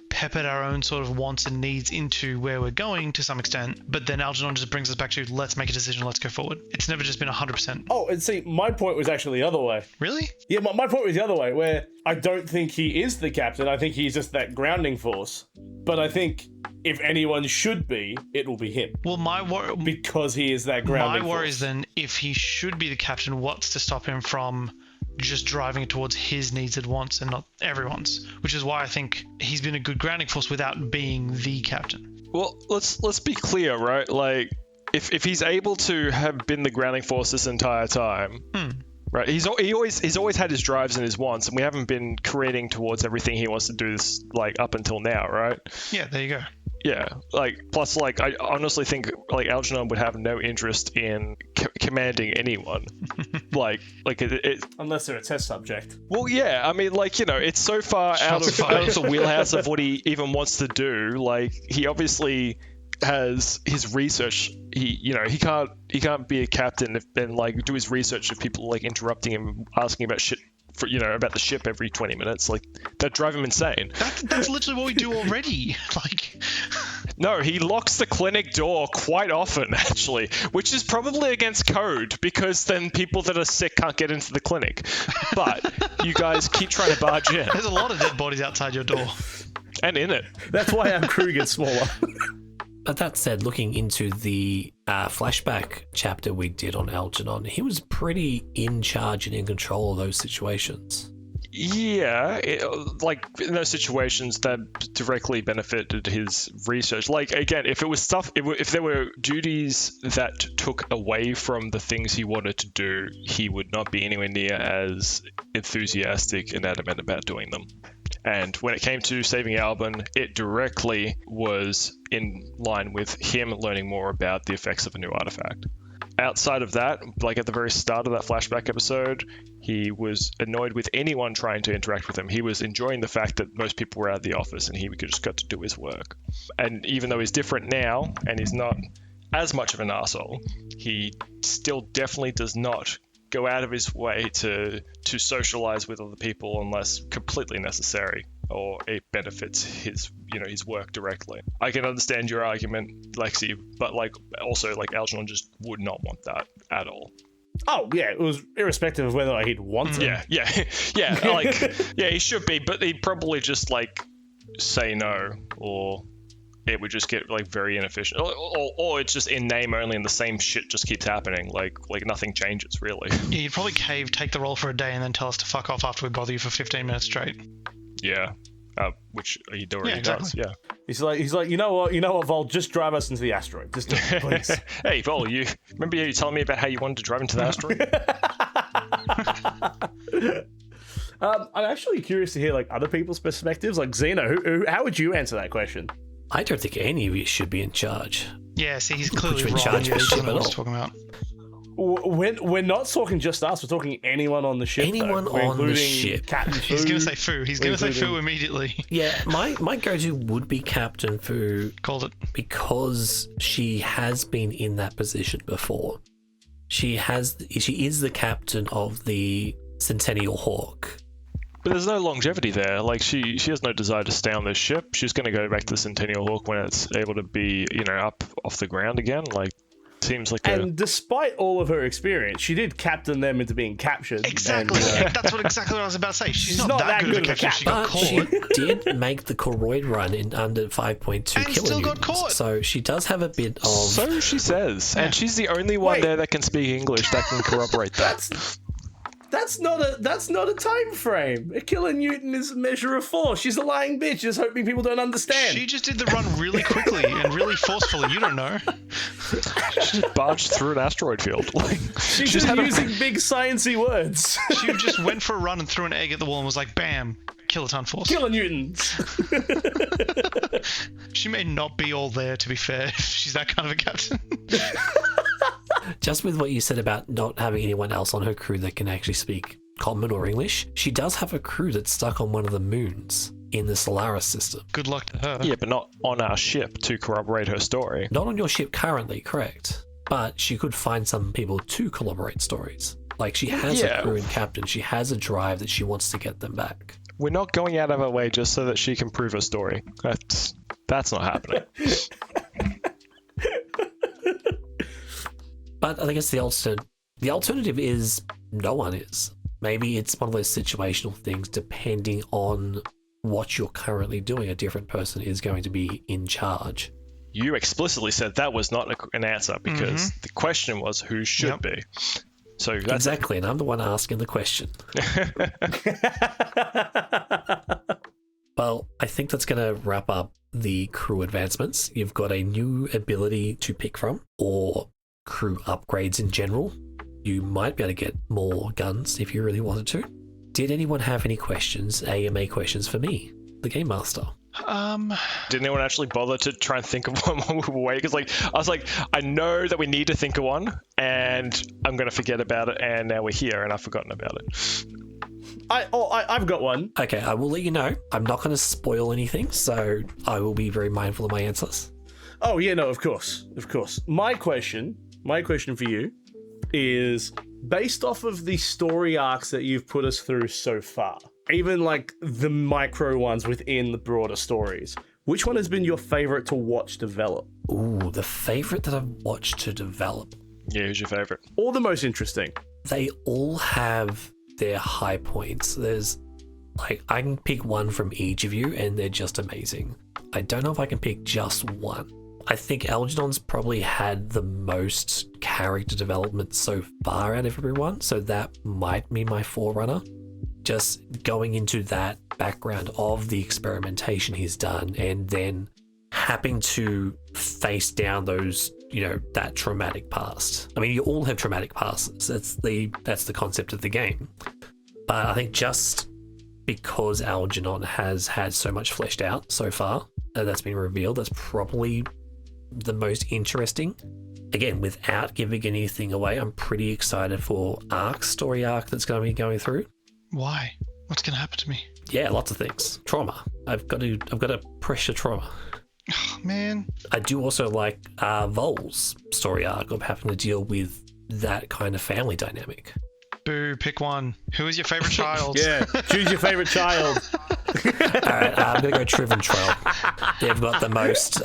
peppered our own sort of wants and needs into where we're going to some extent, but then Algernon just brings us back to, let's make a decision, let's go forward. It's never just been 100%. Oh, and see, my point was actually the other way. Really? Yeah, my point was the other way, where I don't think he is the captain. I think he's just that grounding force. But I think if anyone should be, it will be him. Well, because he is that grounding force. My worry is then, if he should be the captain, what's to stop him from just driving it towards his needs and wants and not everyone's, which is why I think he's been a good grounding force without being the captain. Well, let's be clear, right? Like, if he's able to have been the grounding force this entire time, right? He's always had his drives and his wants, and we haven't been creating towards everything he wants to do this like up until now, right? Yeah, there you go. Yeah, like, plus, like, I honestly think, like, Algernon would have no interest in commanding anyone. like it unless they're a test subject. Well, yeah, I mean, like, it's so far out of the wheelhouse of what he even wants to do. Like, he obviously has his research. He can't be a captain and, like, do his research if people, like, interrupting him, asking about shit. About the ship every 20 minutes, like, that drive him insane. That's literally what we do already. Like, No, he locks the clinic door quite often, actually, which is probably against code because then people that are sick can't get into the clinic. But you guys keep trying to barge in. There's a lot of dead bodies outside your door. And in it. That's why our crew gets smaller. But that said, looking into the flashback chapter we did on Algernon, he was pretty in charge and in control of those situations. Yeah, like in those situations that directly benefited his research. Like again, if it was stuff, if there were duties that took away from the things he wanted to do, he would not be anywhere near as enthusiastic and adamant about doing them. And when it came to saving Alban, it directly was in line with him learning more about the effects of a new artifact. Outside of that, like at the very start of that flashback episode, he was annoyed with anyone trying to interact with him. He was enjoying the fact that most people were out of the office and he just got to do his work. And even though he's different now and he's not as much of an arsehole, he still definitely does not go out of his way to socialize with other people unless completely necessary or it benefits his work directly. I can understand your argument, Lexi, but also Algernon just would not want that at all. Oh yeah, it was irrespective of whether he'd want it. Yeah, he should be, but he'd probably just say no, or it would just get very inefficient, or it's just in name only and the same shit just keeps happening, like nothing changes really. Yeah, you'd probably take the role for a day and then tell us to fuck off after we bother you for 15 minutes straight. Yeah, which he already does. Yeah, he's like, you know what, Voel, just drive us into the asteroid, just do it, please. Hey Voel, you remember you telling me about how you wanted to drive into the asteroid? I'm actually curious to hear other people's perspectives. Xeno, how would you answer that question? I don't think any of you should be in charge. Yeah, see, he's clearly in wrong. charge He doesn't know at what all. he's talking about. We're not talking just us. We're talking anyone on the ship. Anyone though. We're on the including ship. Captain Fu. He's going to say Fu. He's going to say Fu immediately. Yeah, my go-to would be Captain Fu Called it. because she has been in that position before. She is the captain of the Centennial Hawk. But there's no longevity there. She has no desire to stay on this ship. She's going to go back to the Centennial Hawk when it's able to be, up off the ground again. Seems like And despite all of her experience, she did captain them into being captured. Exactly. And, That's exactly what I was about to say. She's not that good of a captain. She got But caught. she did make the Koroid run in under 5.2 And still got kilonewtons. caught. So she does have a bit of... So she says. And she's the only one there that can speak English that can corroborate that. That's not a time frame. A kilonewton is a measure of force. She's a lying bitch, just hoping people don't understand. She just did the run really quickly and really forcefully. You don't know. She just barged through an asteroid field. She's just using big sciencey words. She just went for a run and threw an egg at the wall and was like, bam, kiloton force. Kilonewtons. She may not be all there, to be fair, if she's that kind of a captain. Just with what you said about not having anyone else on her crew that can actually speak Common or English, she does have a crew that's stuck on one of the moons in the Solaris system. Good luck to her. Yeah, but not on our ship to corroborate her story. Not on your ship currently, correct. But she could find some people to corroborate stories. She has a crew and captain. She has a drive that she wants to get them back. We're not going out of our way just so that she can prove her story. That's not happening. But I guess the alternative is no one is. Maybe it's one of those situational things depending on what you're currently doing. A different person is going to be in charge. You explicitly said that was not an answer because the question was who should be. So that's exactly, and I'm the one asking the question. Well, I think that's going to wrap up the crew advancements. You've got a new ability to pick from, or crew upgrades in general. You might be able to get more guns if you really wanted to. Did anyone have any questions, AMA questions for me, the Game Master? Did anyone actually bother to try and think of one while we were away? Because I was like, I know that we need to think of one, and I'm going to forget about it, and now we're here, and I've forgotten about it. I've got one. Okay, I will let you know. I'm not going to spoil anything, so I will be very mindful of my answers. Oh yeah, no, of course. My question for you is, based off of the story arcs that you've put us through so far, even the micro ones within the broader stories, which one has been your favorite to watch develop? Ooh, the favorite that I've watched to develop. Yeah, who's your favorite? Or the most interesting? They all have their high points. There's, like, I can pick one from each of you and they're just amazing. I don't know if I can pick just one. I think Algernon's probably had the most character development so far out of everyone, so that might be my forerunner. Just going into that background of the experimentation he's done and then having to face down those, that traumatic past. I mean, you all have traumatic pasts. That's the concept of the game. But I think just because Algernon has had so much fleshed out so far, that's been revealed, that's probably the most interesting. Again, without giving anything away, I'm pretty excited for story arc that's going to be going through. Why? What's going to happen to me? Yeah, lots of things. Trauma. I've got to pressure trauma. Oh, man. I do also like Voel's story arc of having to deal with that kind of family dynamic. Boo, pick one. Who is your favorite child? Yeah, choose your favorite child. Alright, I'm going to go Triv and Trell. They've got the most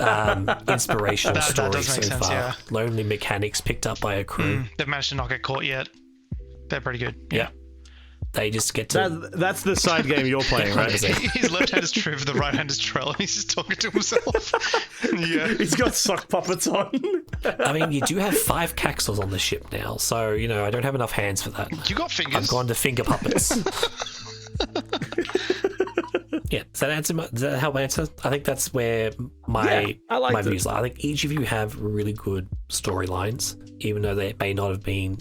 inspirational stories so sense, far. yeah. Lonely mechanics picked up by a crew. They've managed to not get caught yet. They're pretty good. Yeah. They just get to... That's the side game you're playing, right? His left hand is Triv, the right hand is Trell, and he's just talking to himself. Yeah. He's got sock puppets on. I mean, you do have 5 caxels on the ship now, so, I don't have enough hands for that. You got fingers. I've gone to finger puppets. Yeah, does that help answer? I think that's where my views lie. I think each of you have really good storylines, even though they may not have been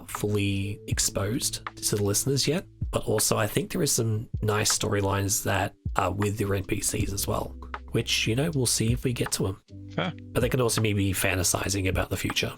fully exposed to the listeners yet. But also, I think there is some nice storylines that are with your NPCs as well, which, we'll see if we get to them. Fair. But they can also maybe fantasizing about the future.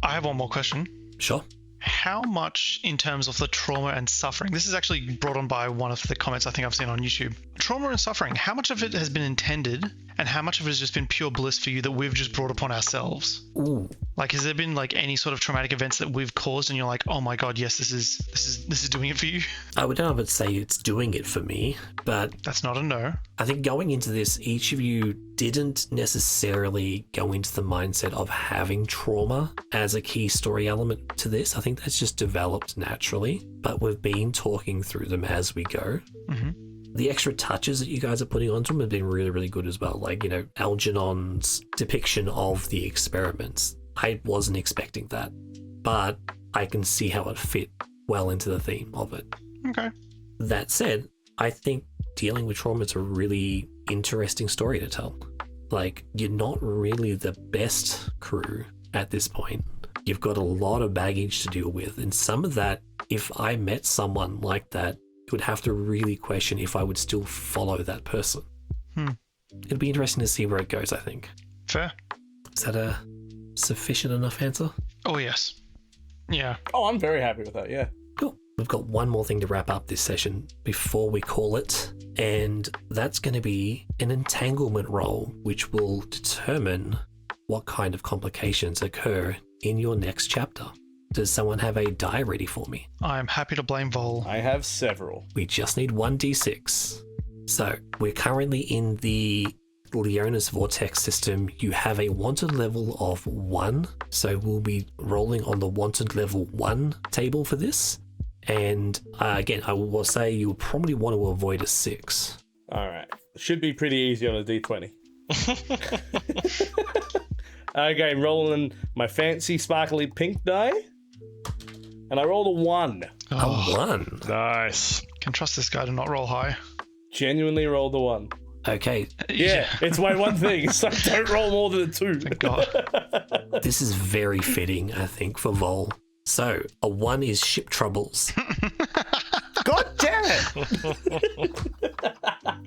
I have one more question. Sure. How much in terms of the trauma and suffering, this is actually brought on by one of the comments I think I've seen on YouTube. Trauma and suffering, how much of it has been intended and how much of it has just been pure bliss for you that we've just brought upon ourselves? Ooh. Like, has there been like any sort of traumatic events that we've caused and you're like, oh my god, yes, this is doing it for you? I would never say it's doing it for me, but that's not a no. I think going into this, each of you didn't necessarily go into the mindset of having trauma as a key story element to this. I think that's just developed naturally, but we've been talking through them as we go. Mm-hmm. The extra touches that you guys are putting onto them have been really, really good as well. Like, Algernon's depiction of the experiments. I wasn't expecting that, but I can see how it fit well into the theme of it. Okay. That said, I think dealing with trauma is a really interesting story to tell. Like, you're not really the best crew at this point. You've got a lot of baggage to deal with, and some of that, if I met someone like that, you would have to really question if I would still follow that person. It'd be interesting to see where it goes, I think. Fair. Is that a sufficient enough answer? Oh, yes. Yeah. Oh, I'm very happy with that, yeah. Cool. We've got one more thing to wrap up this session before we call it, and that's going to be an entanglement roll, which will determine what kind of complications occur in your next chapter. Does someone have a die ready for me? I'm happy to blame Voel. I have several. We just need 1d6. So, we're currently in the Leonis Vortex system. You have a wanted level of 1, so we'll be rolling on the wanted level 1 table for this. And again, I will say you'll probably want to avoid a 6. Alright. Should be pretty easy on a d20. Okay, rolling my fancy sparkly pink die. And I rolled a 1. A 1? Nice. Can trust this guy to not roll high. Genuinely rolled a 1. Okay. Yeah, it's my one thing. So don't roll more than a 2. Thank God. This is very fitting, I think, for Voel. So, a 1 is ship troubles. God damn it!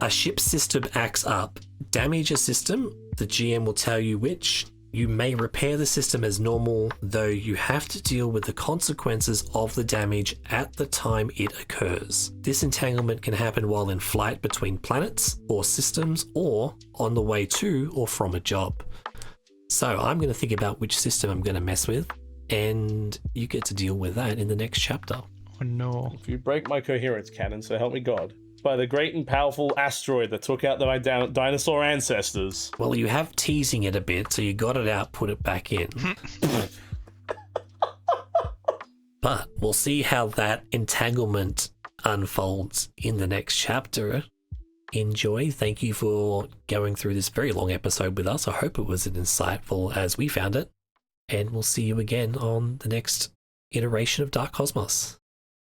A ship system acts up. Damage a system. The GM will tell you which. You may repair the system as normal, though you have to deal with the consequences of the damage at the time it occurs. This entanglement can happen while in flight between planets or systems, or on the way to or from a job. So I'm going to think about which system I'm going to mess with, and you get to deal with that in the next chapter. Oh no. If you break my coherence cannon, so help me God. by the great and powerful asteroid that took out my dinosaur ancestors. Well, you have teasing it a bit, so you got it out, put it back in. But we'll see how that entanglement unfolds in the next chapter. Enjoy. Thank you for going through this very long episode with us. I hope it was as insightful as we found it. And we'll see you again on the next iteration of Dark Cosmos.